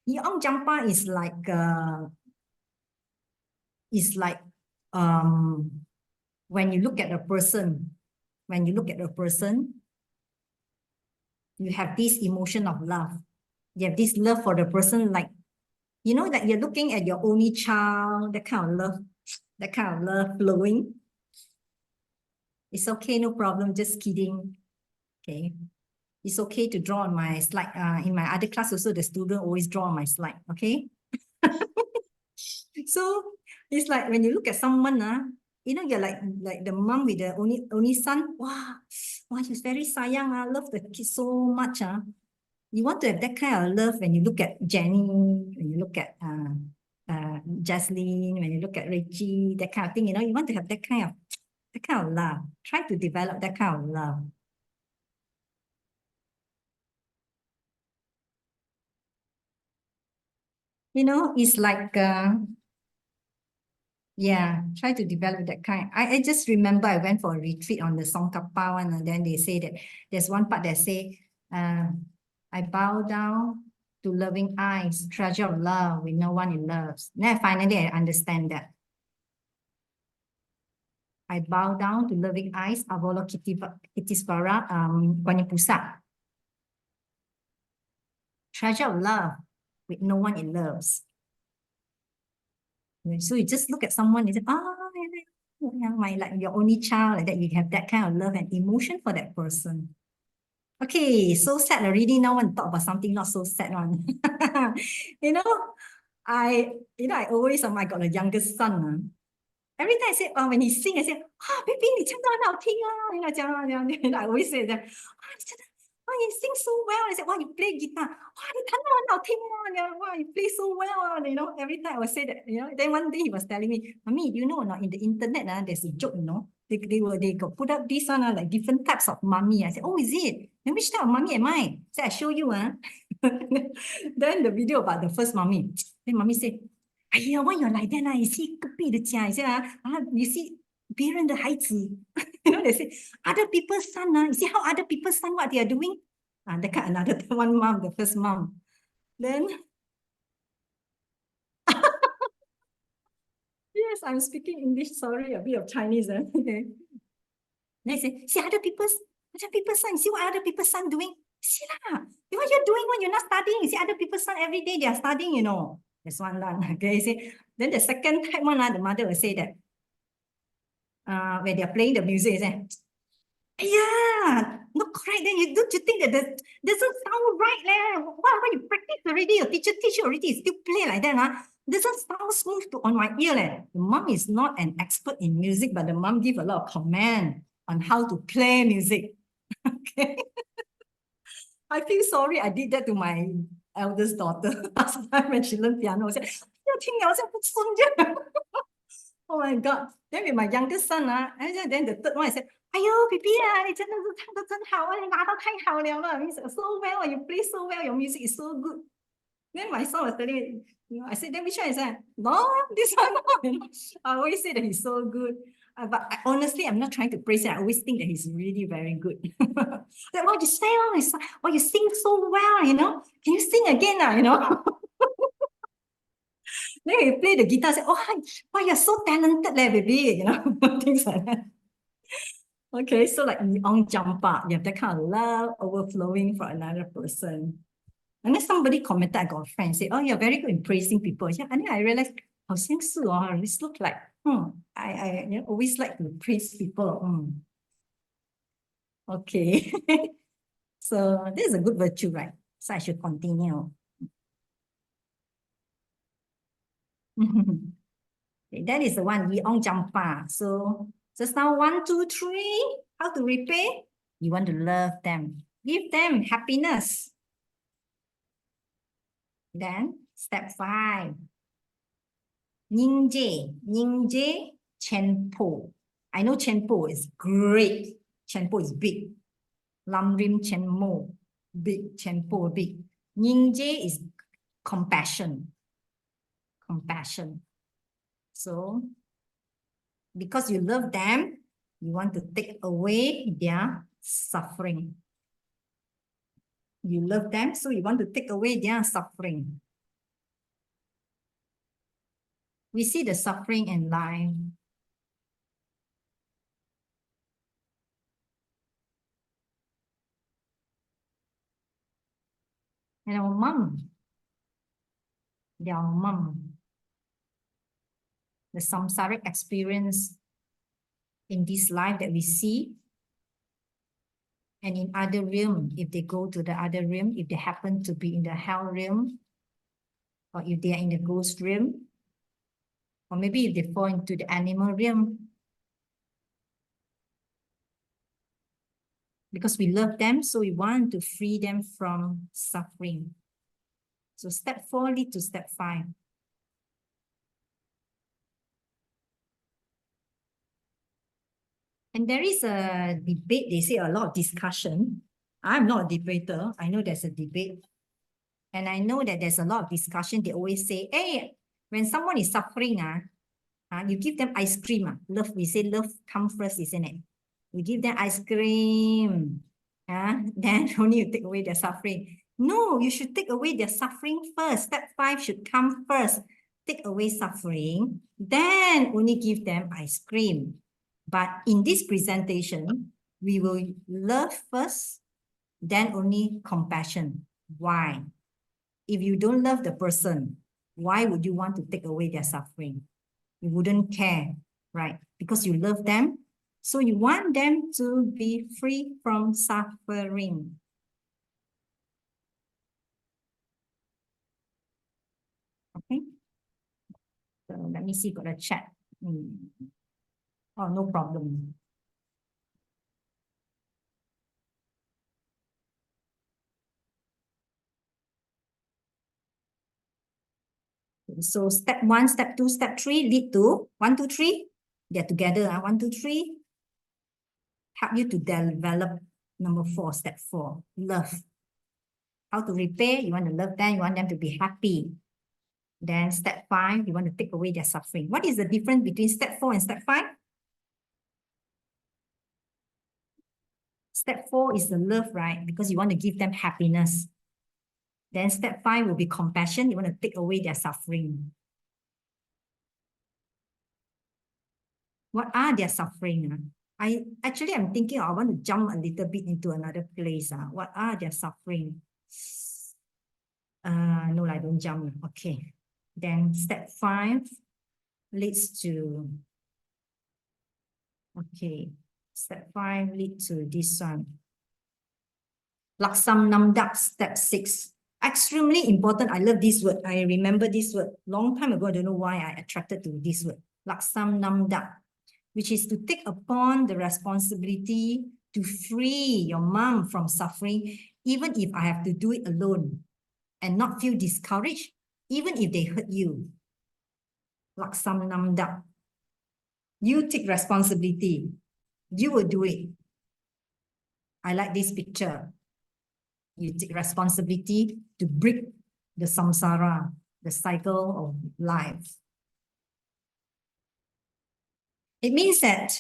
Yi Ong Jampa is like when you look at a person, you have this emotion of love. You have this love for the person, like, that you're looking at your only child, that kind of love flowing. It's okay, no problem, just kidding. Okay. It's okay to draw on my slide. In my other class also, the student always draw on my slide, okay? So it's like when you look at someone, you're like the mom with the only son. Wow, he's very sayang. I love the kid so much. You want to have that kind of love when you look at Jenny, when you look at Jaslyn, when you look at Reggie, that kind of thing. You want to have that kind of love. Try to develop that kind of love. It's like yeah, try to develop that kind. I just remember I went for a retreat on the Songkapa one, and then they say that there's one part that say, I bow down to loving eyes, treasure of love with no one it loves. Then finally I understand that. I bow down to loving eyes, Avalokitesvara, Vanipusa. Treasure of love with no one it loves. So you just look at someone and say, my like your only child, like that, you have that kind of love and emotion for that person. Okay, so sad already. Now I want to talk about something not so sad one. you know, I always, I got a youngest son. Every time I say, when he sing, I say, baby, 你唱得很好听啊，这样 I always say that, 你 sing so well. I said, you play guitar. 你弹得很好听啊, you play so well. Every time I would say that, Then one day he was telling me, Mommy, you know or not, in the internet, there's a joke, they got put up this one, like different types of mummy. I said, is it? Then which type of mummy am I? I show you. Then the video about the first mummy. Then mommy said, why you're like that? You see 隔壁的家, you see 别人的孩子. They say, other people's son, you see how other people's son, what they are doing? They got another one mom, the first mom. Then, yes, I'm speaking English, sorry, a bit of Chinese. Okay. They say, see other people's son, see what other people's son doing? See what you're doing when you're not studying? You see other people's son every day, they are studying, That's one line. Okay, see. Then the second time one, the mother will say that, when they're playing the music, say, yeah, not correct. Then don't you think that doesn't sound right? When you practice already, your teacher teach you already, you still play like that. Doesn't sound smooth on my ear. The mom is not an expert in music, but the mom give a lot of comment on how to play music. Okay. I feel sorry I did that to my eldest daughter last time when she learned piano. I said, oh my God. Then with my youngest son, and then the third one, I said, 哎呦 baby 你真的是唱得真好你拿到太好了 means so well, you play so well, your music is so good. Then my son was telling me, I said, then which one is that? No, this one. I always say that he's so good. But honestly, I'm not trying to praise him. I always think that he's really very good. That what you say, you sing so well, Can you sing again, Then he play the guitar, say, you're so talented, baby, things like that. Okay, so like on jump up, you have that kind of love overflowing for another person. And then somebody commented, I got a friend say, you're very good in praising people. Yeah, and then I realized, this look like, I always like to praise people. Okay. So this is a good virtue, right? So I should continue. Okay, that is the one, Yeong Jampa. So just now, 1, 2, 3, how to repay? You want to love them. Give them happiness. Then step 5. Ningje Chenpo. I know Chenpo is great. Chenpo is big. Lamrim Chenmo, big. Chenpo, big. Ningje is compassion. Compassion. So, because you love them, you want to take away their suffering. You love them, so you want to take away their suffering. We see the suffering in life. And our mom, their mom, the samsaric experience in this life that we see, and in other realm, if they go to the other realm, if they happen to be in the hell realm, or if they are in the ghost realm, or maybe if they fall into the animal realm, because we love them, so we want to free them from suffering. So step 4 leads to step 5. And there is a debate, they say a lot of discussion. I'm not a debater. I know there's a debate. And I know that there's a lot of discussion. They always say, hey, when someone is suffering, you give them ice cream. Love, we say love comes first, isn't it? We give them ice cream. Then only you take away their suffering. No, you should take away their suffering first. Step 5 should come first. Take away suffering, then only give them ice cream. But in this presentation, we will love first, then only compassion. Why? If you don't love the person, why would you want to take away their suffering? You wouldn't care, right? Because you love them. So you want them to be free from suffering. Okay. So let me see, got a chat. Oh, no problem. So step 1, step 2, step 3 lead to 1, 2, 3. They're together. 1, 2, 3. Help you to develop number 4, step 4, love. How to repay? You want to love them. You want them to be happy. Then step 5, you want to take away their suffering. What is the difference between step 4 and step 5? Step 4 is the love, right? Because you want to give them happiness. Then step 5 will be compassion. You want to take away their suffering. What are their suffering? I'm thinking I want to jump a little bit into another place. What are their suffering? No, I don't jump. Okay. Then step 5 leads to, okay, step 5 leads to this one. Laksam Namdak, step 6. Extremely important. I love this word. I remember this word. Long time ago, I don't know why I attracted to this word. Laksam Namdak, which is to take upon the responsibility to free your mom from suffering, even if I have to do it alone, and not feel discouraged, even if they hurt you. Laksam Namdak. You take responsibility. You will do it. I like this picture. You take responsibility to break the samsara, the cycle of life. It means that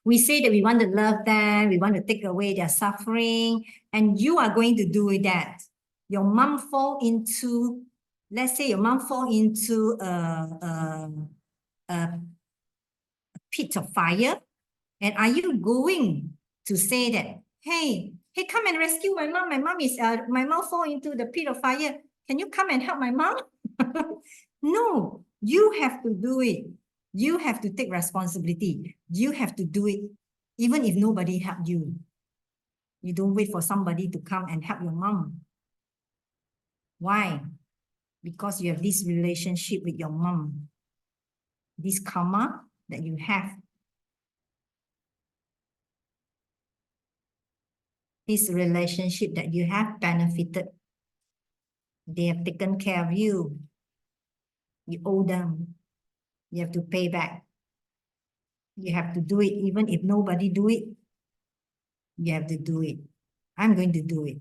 we say that we want to love them, we want to take away their suffering, and you are going to do that. Your mom fall into, let's say your mom fall into a pit of fire, and are you going to say that, hey, come and rescue my mom. My mom fall into the pit of fire. Can you come and help my mom? No, you have to do it. You have to take responsibility. You have to do it, even if nobody helped you. You don't wait for somebody to come and help your mom. Why? Because you have this relationship with your mom. This karma that you have. This relationship that you have benefited. They have taken care of you. You owe them. You have to pay back. You have to do it. Even if nobody do it, you have to do it. I'm going to do it.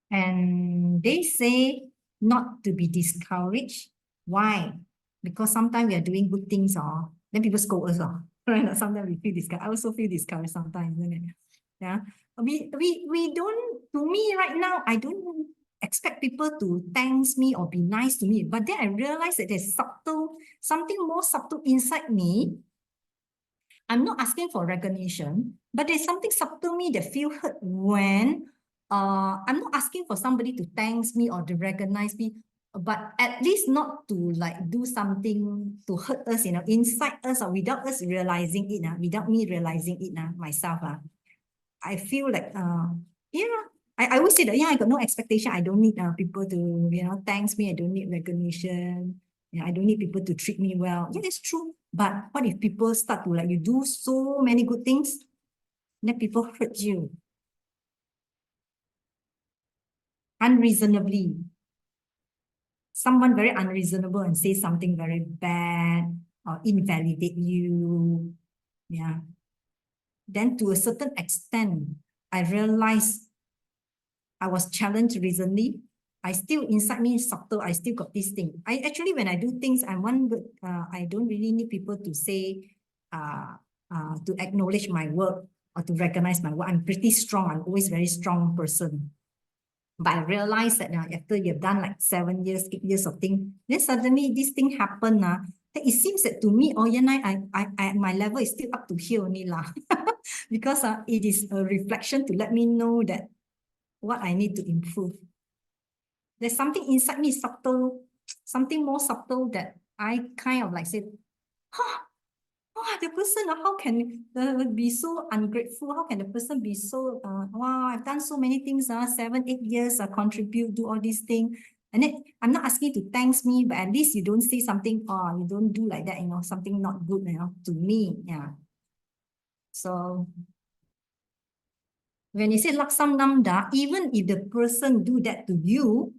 And they say not to be discouraged. Why? Because sometimes we are doing good things, then people scold us. Right? Sometimes we feel discouraged. I also feel discouraged sometimes. Yeah. We don't, to me right now, I don't expect people to thank me or be nice to me. But then I realize that there's something more subtle inside me. I'm not asking for recognition, but there's something subtle me that feel hurt when I'm not asking for somebody to thank me or to recognize me, but at least not to like do something to hurt us, inside us or without us realizing it, without me realizing it myself. I feel like, I always say that, I got no expectation. I don't need people to, thanks me. I don't need recognition. Yeah, I don't need people to treat me well. Yeah, it's true. But what if people start to you do so many good things, then people hurt you unreasonably. Someone very unreasonable and say something very bad or invalidate you. Yeah. Then to a certain extent, I realized I was challenged recently. I still, inside me, subtle, I still got this thing. When I do things, I don't really need people to say, to acknowledge my work or to recognize my work. I'm pretty strong. I'm always very strong person. But I realized that after you've done like 7 years, 8 years of things, then suddenly this thing happened. Then it seems that to me, my level is still up to here only lah. Because it is a reflection to let me know that what I need to improve. There's something inside me subtle, something more subtle that I kind of like say, huh, oh, the person, how can be so ungrateful? How can the person be so, wow, I've done so many things, 7, 8 years, contribute, do all these things. And then I'm not asking you to thank me, but at least you don't say something, oh, you don't do like that, something not good, to me. Yeah. So when you say laksam namda, even if the person do that to you,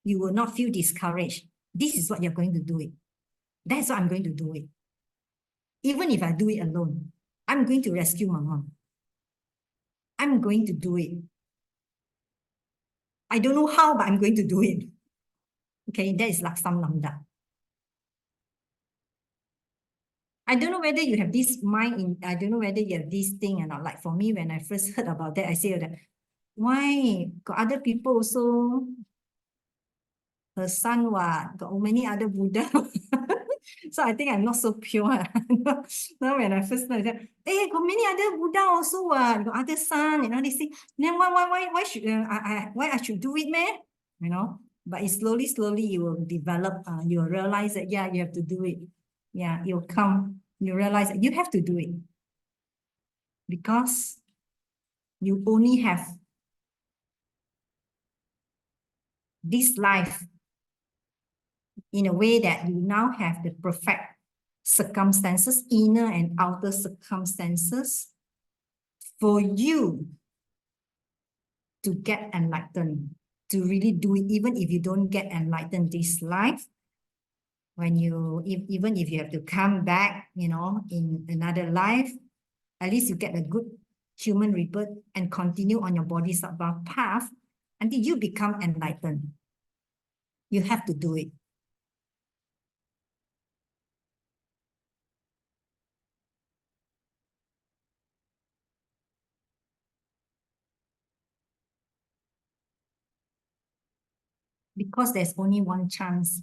you will not feel discouraged. This is what you're going to do it. That's what I'm going to do it. Even if I do it alone, I'm going to rescue my mom. I'm going to do it. I don't know how, but I'm going to do it. Okay, that is laksam namda. I don't know whether you have this mind in, I don't know whether you have this thing or not. Like for me, when I first heard about that, I said that, why? Got other people also, her son, what? Got many other Buddha. So I think I'm not so pure. Now when I first heard that, hey, got many other Buddha also, got other son, this thing. Then why should why I should do it, man? But it slowly you will develop. You will realize that yeah, you have to do it. Yeah, you'll come. You realize that you have to do it because you only have this life in a way that you now have the perfect circumstances, inner and outer circumstances, for you to get enlightened, to really do it, even if you don't get enlightened this life, when even if you have to come back, in another life, at least you get a good human rebirth and continue on your bodhisattva path until you become enlightened. You have to do it. Because there's only one chance.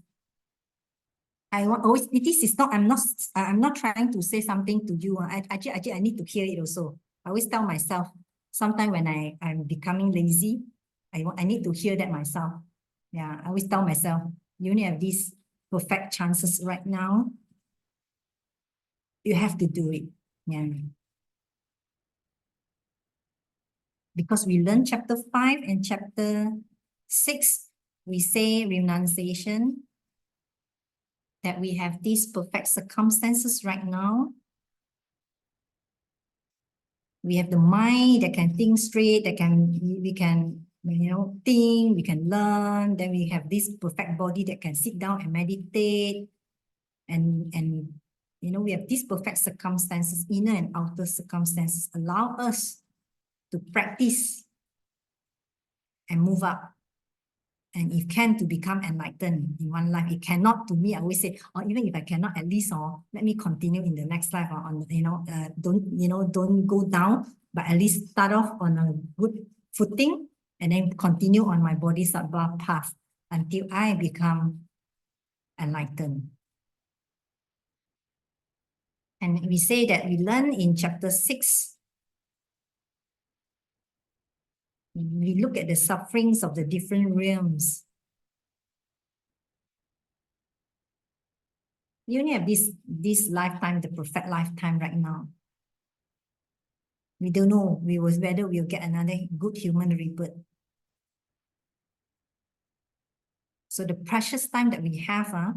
I want always, this is not, I'm not trying to say something to you. Actually, I need to hear it also. I always tell myself, sometimes when I'm becoming lazy, I need to hear that myself. Yeah, I always tell myself, you only have these perfect chances right now. You have to do it. Yeah. Because we learn chapter 5 and chapter 6, we say renunciation, that we have these perfect circumstances right now. We have the mind that can think straight, we can think, we can learn. Then we have this perfect body that can sit down and meditate. And we have these perfect circumstances, inner and outer circumstances, allow us to practice and move up. And if can, to become enlightened in one life. It cannot, to me, I always say, or even if I cannot, at least let me continue in the next life, or don't go down, but at least start off on a good footing and then continue on my bodhisattva path until I become enlightened. And we say that we learn in chapter 6, we look at the sufferings of the different realms. You only have this lifetime, the perfect lifetime right now. We don't know whether we'll get another good human rebirth. So the precious time that we have,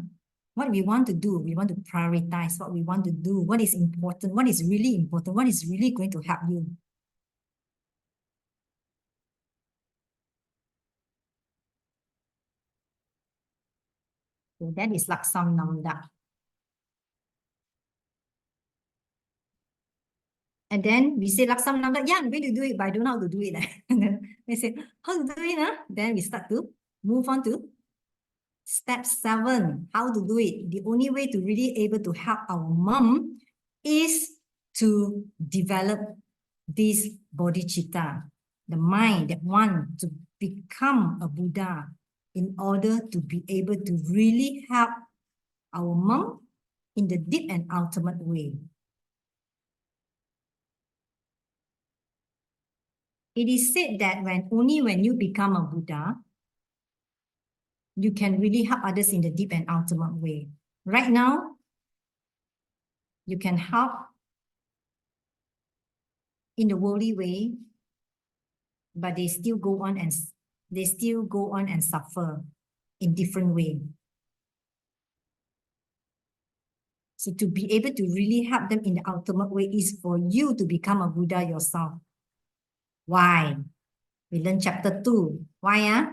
what we want to do, we want to prioritize what we want to do, what is important, what is really important, what is really going to help you. So that is laksam namda. And then we say laksam namda, yeah, I'm going to do it, but I don't know how to do it. And then they say, how to do it? Then we start to move on to step 7, how to do it. The only way to really able to help our mom is to develop this bodhicitta, the mind that want to become a Buddha in order to be able to really help our mom in the deep and ultimate way. It is said that only when you become a Buddha, you can really help others in the deep and ultimate way. Right now, you can help in the worldly way, but they still go on and suffer in different way. So to be able to really help them in the ultimate way is for you to become a Buddha yourself. Why? We learn chapter 2. Why?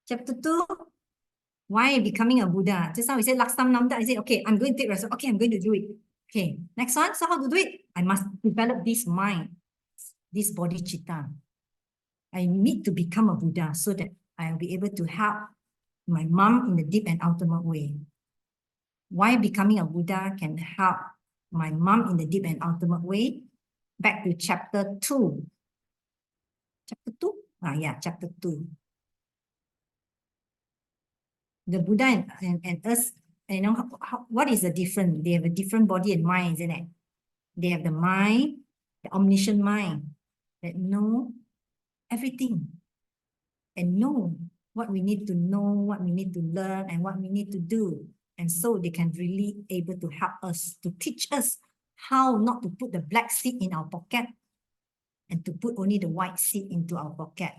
Chapter 2. Why becoming a Buddha? Just now we said last time, I said, okay, I'm going to take rest. Okay, I'm going to do it. Okay, next one. So how to do it? I must develop this mind, this bodhicitta. I need to become a Buddha so that I'll be able to help my mom in the deep and ultimate way. Why becoming a Buddha can help my mom in the deep and ultimate way? Back to chapter 2. Chapter 2? Chapter 2. The Buddha and us, what is the difference? They have a different body and mind, isn't it? They have the mind, the omniscient mind, that know everything and know what we need to know, what we need to learn, and what we need to do. And so they can really able to help us, to teach us how not to put the black seed in our pocket and to put only the white seed into our pocket.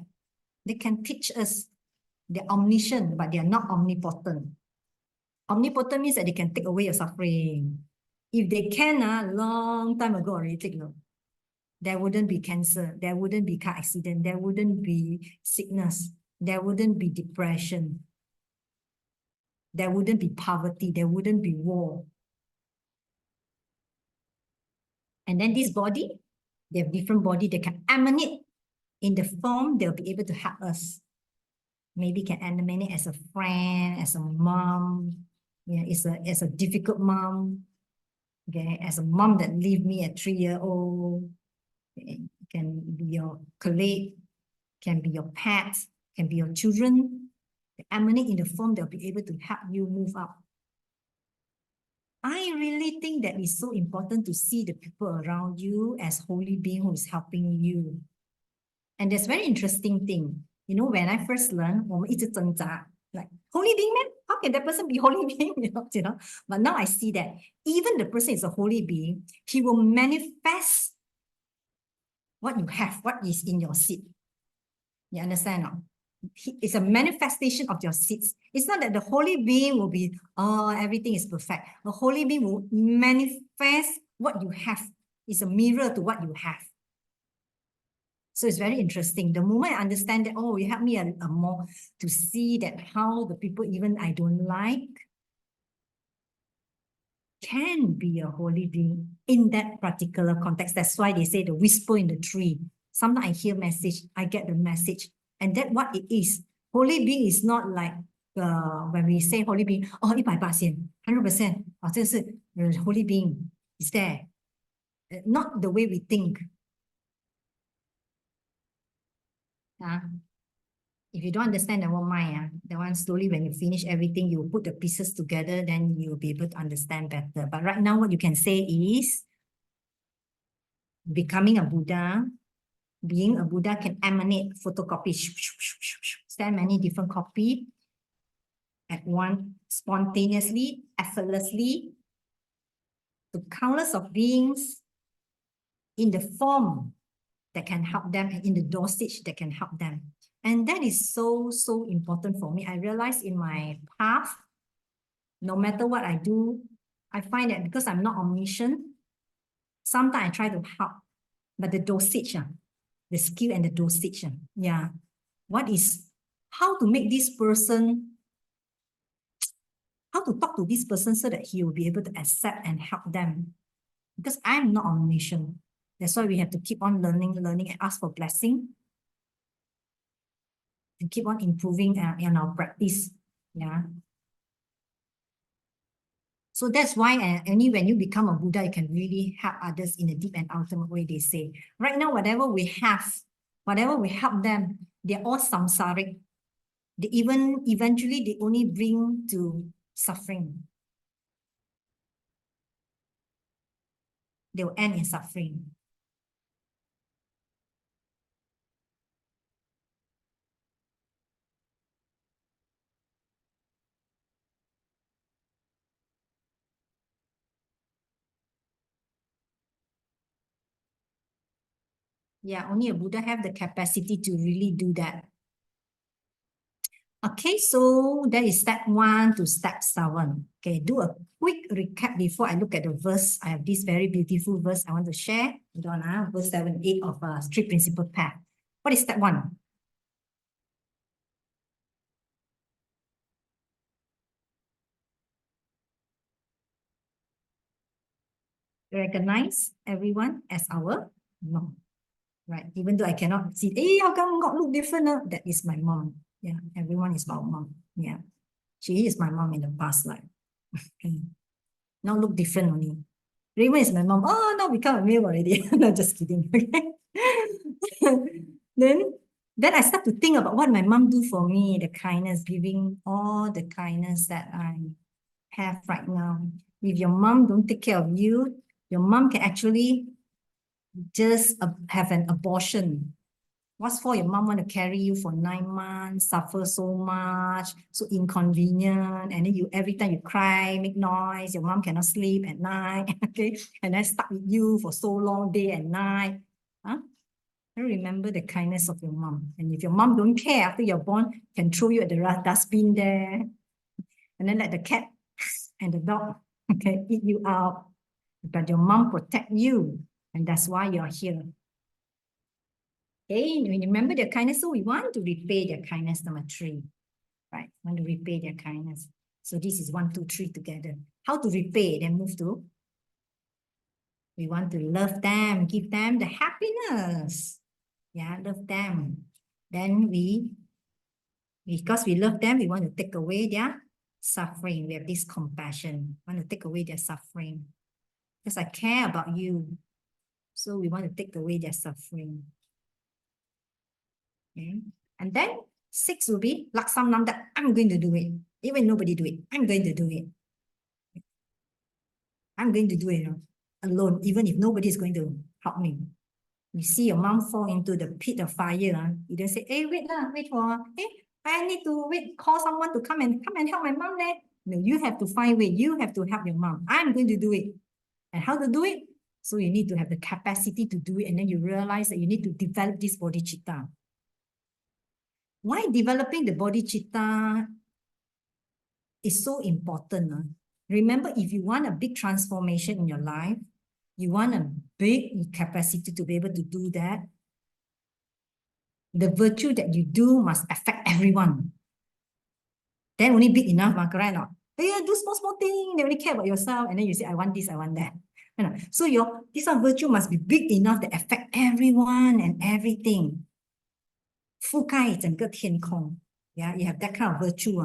They can teach us. They're omniscient, but they are not omnipotent. Omnipotent means that they can take away your suffering. If they can, long time ago already take no. There wouldn't be cancer. There wouldn't be car accident. There wouldn't be sickness. There wouldn't be depression. There wouldn't be poverty. There wouldn't be war. And then this body, they have different body. They can emanate in the form they'll be able to help us. Maybe can emanate as a friend, as a mom, as a difficult mom, okay, as a mom that leave me at 3-year-old, okay. Can be your colleague, can be your pet, can be your children. They emanate in the form they'll be able to help you move up. I really think that it's so important to see the people around you as holy being who is helping you. And there's very interesting thing. When I first learned, 我们一直挣扎, like, holy being, man? How can that person be holy being? But now I see that even the person is a holy being, he will manifest what you have, what is in your seed. You understand? No? It's a manifestation of your seeds. It's not that the holy being will be, everything is perfect. The holy being will manifest what you have. It's a mirror to what you have. So it's very interesting. The moment I understand that, you help me a more to see that how the people even I don't like can be a holy being in that particular context. That's why they say the whisper in the tree. Sometimes I hear message, I get the message. And that's what it is. Holy being is not like when we say holy being, 100%, 100%, this is the holy being is there. Not the way we think. If you don't understand the one mind, the one slowly when you finish everything, you put the pieces together, then you'll be able to understand better. But right now, what you can say is becoming a Buddha, being a Buddha can emanate photocopy, send many different copy at one spontaneously, effortlessly to countless of beings in the form that can help them and in the dosage that can help them. And that is so, so important for me. I realize in my path, no matter what I do, I find that because I'm not omniscient, sometimes I try to help, but the dosage, the skill and the dosage, how to make this person, how to talk to this person so that he will be able to accept and help them. Because I'm not omniscient. That's why we have to keep on learning and ask for blessing. And keep on improving in our practice. So that's why only when you become a Buddha, you can really help others in a deep and ultimate way, they say. Right now, whatever we have, whatever we help them, they're all samsaric. They eventually, they only bring to suffering. They will end in suffering. Yeah, only a Buddha have the capacity to really do that. Okay, so that is step 1 to step 7. Okay, do a quick recap before I look at the verse. I have this very beautiful verse I want to share. Hold on, verse 7, 8 of Street Principle Path. What is step 1? Recognize everyone as our mom, right? Even though I cannot see, how come God look different? That is my mom. Yeah, everyone is our mom. Yeah, she is my mom in the past life. Okay. Now look different only. Raymond is my mom. Oh, now become a male already. No, just kidding. Okay. then I start to think about what my mom do for me, the kindness, giving all the kindness that I have right now. If your mom don't take care of you, your mom can actually just have an abortion. What's for? Your mom want to carry you for 9 months, suffer so much, so inconvenient, and then you every time you cry, make noise, your mom cannot sleep at night, okay, and then stuck with you for so long, day and night. Huh? Remember the kindness of your mom. And if your mom don't care after you're born, can throw you at the dustbin there, and then let the cat and the dog, okay, eat you out. But your mom protect you, and that's why you're here. Okay, we remember their kindness, so we want to repay their kindness, number 3. Right, want to repay their kindness. So this is 1, 2, 3 together. How to repay? Then move to, we want to love them, give them the happiness. Yeah, love them. Then because we love them, we want to take away their suffering. We have this compassion. We want to take away their suffering. Because I care about you. So we want to take away their suffering. Okay. And then 6 will be laksam nam, that I'm going to do it. Even nobody do it, I'm going to do it. I'm going to do it alone, even if nobody is going to help me. You see your mom fall into the pit of fire, you don't say, hey, wait for, I need to wait, call someone to come and help my mom there. No, you have to find way, you have to help your mom. I'm going to do it. And how to do it? So you need to have the capacity to do it, and then you realize that you need to develop this bodhicitta. Why developing the bodhicitta is so important? Remember, if you want a big transformation in your life, you want a big capacity to be able to do that, the virtue that you do must affect everyone. Then only big enough, correct or not? Yeah, do small thing, they only care about yourself, and then you say, I want this, I want that. So this one virtue must be big enough to affect everyone and everything. 覆盖整个天空. Yeah, you have that kind of virtue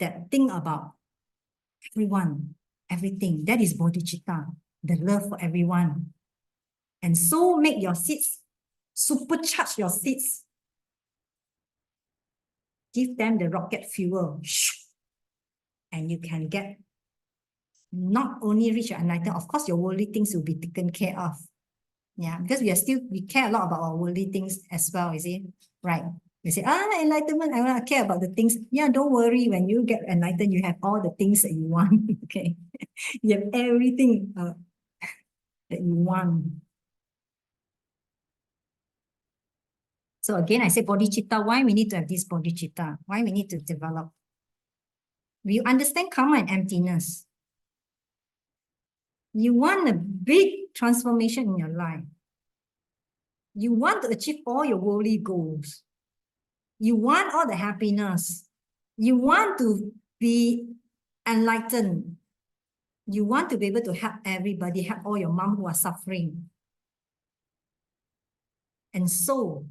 that think about everyone, everything. That is bodhicitta, the love for everyone. And so make your seeds, supercharge your seeds. Give them the rocket fuel. And you can get not only reach your enlightenment, of course your worldly things will be taken care of. Yeah, because we care a lot about our worldly things as well, is it? Right. You say, enlightenment, I want to care about the things. Yeah, don't worry. When you get enlightened, you have all the things that you want. Okay. You have everything that you want. So again, I say bodhicitta. Why we need to have this bodhicitta? Why we need to develop? We understand karma and emptiness. You want a big transformation in your life. You want to achieve all your worldly goals. You want all the happiness. You want to be enlightened. You want to be able to help everybody, help all your mom who are suffering. And so,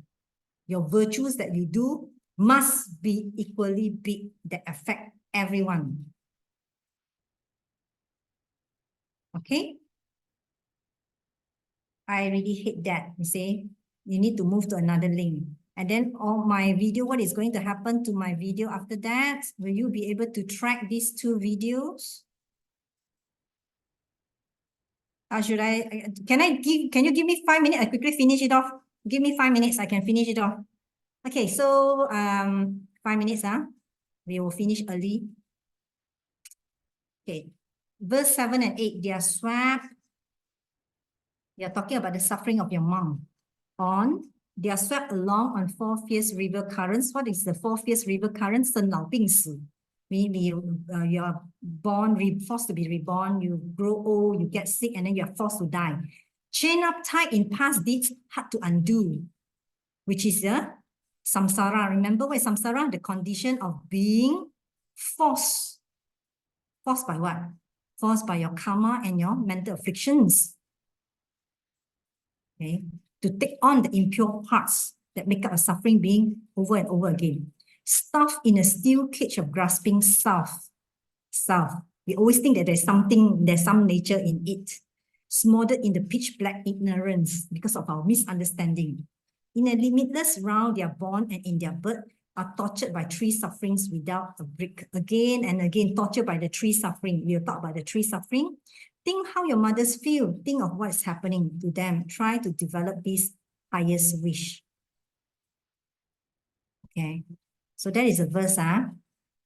your virtues that you do must be equally big that affect everyone. Okay? I really hate that, you see. You need to move to another link. And then on my video, what is going to happen to my video after that? Will you be able to track these 2 videos? Can you give me 5 minutes? I quickly finish it off. Give me 5 minutes, I can finish it off. Okay, so 5 minutes, we will finish early. Okay, verse 7 and 8, they are swapped. They are talking about the suffering of your mom. on. They are swept along on four fierce river currents. What is the four fierce river currents? 生老病死. Meaning you are born, forced to be reborn, you grow old, you get sick, and then you are forced to die. Chained up tight in past deeds, hard to undo, which is the samsara. Remember what is samsara? The condition of being forced. Forced by what? Forced by your karma and your mental afflictions. Okay, to take on the impure parts that make up a suffering being over and over again. Stuffed in a steel cage of grasping self. We always think that there's some nature in it. Smothered in the pitch black ignorance because of our misunderstanding. In a limitless round, they are born and in their birth are tortured by three sufferings without a break. Again and again, tortured by the three suffering. We'll talk about the three suffering. Think how your mothers feel. Think of what is happening to them. Try to develop this highest wish. Okay, so that is a verse. And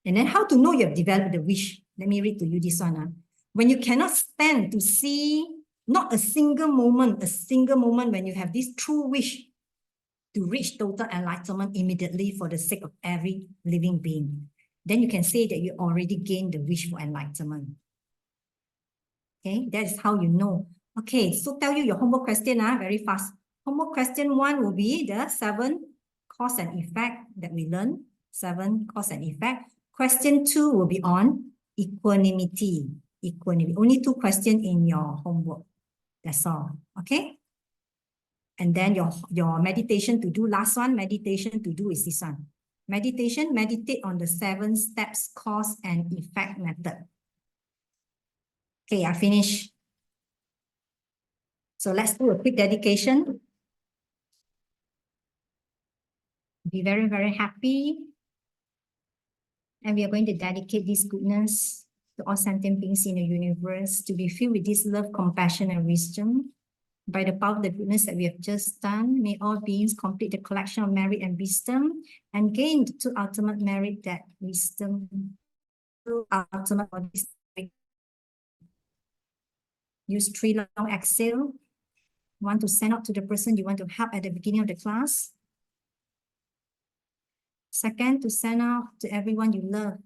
then how to know you have developed the wish? Let me read to you this one. When you cannot stand to see not a single moment when you have this true wish to reach total enlightenment immediately for the sake of every living being, then you can say that you already gained the wish for enlightenment. Okay, that is how you know. Okay, so tell you your homework question very fast. Homework question 1 will be the 7 cause and effect that we learned. 7 cause and effect. Question 2 will be on equanimity. Only 2 questions in your homework. That's all. Okay. And then your meditation to do, last one, meditation to do is this one. Meditate on the 7 steps, cause and effect method. Okay, I finish. So let's do a quick dedication. Be very, very happy. And we are going to dedicate this goodness to all sentient beings in the universe to be filled with this love, compassion, and wisdom. By the power of the goodness that we have just done, may all beings complete the collection of merit and wisdom and gain the 2 ultimate merit, that wisdom, ultimate bodies. Use 3 long exhale. Want to send out to the person you want to help at the beginning of the class. Second, to send out to everyone you love.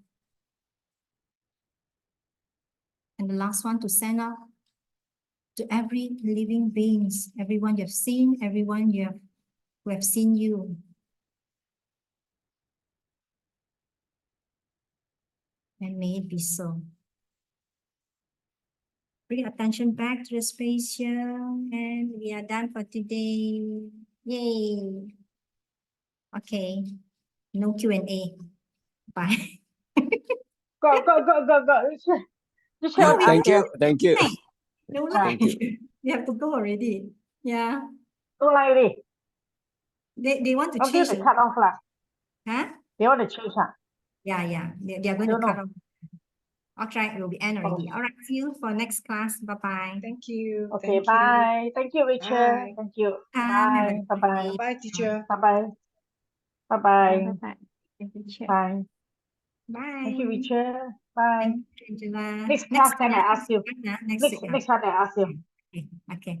And the last one, to send out to every living beings, everyone you have seen, everyone who have seen you. And may it be so. Bring attention back to the space here, and we are done for today. Yay! Okay, no Q&A. Bye. Go. Thank you. No Thank lie. you. We have to go already. Yeah. Don't like it. They want to Until change. they cut off lah. Huh? They want to change Yeah. They are going to cut off. I'll try. It will be end already. All right. See you for next class. Bye-bye. Thank you. Okay, Thank bye. Thank you, Rachel. Bye. Thank you. Have a Bye. good Bye-bye. day. Bye, teacher. Bye-bye. Bye-bye. Bye. Thank you, Chair. Bye. Bye. Thank you, Rachel. Bye. Thank you, Angela. Next class, then I ask you. Next week. Next time I ask you. Okay.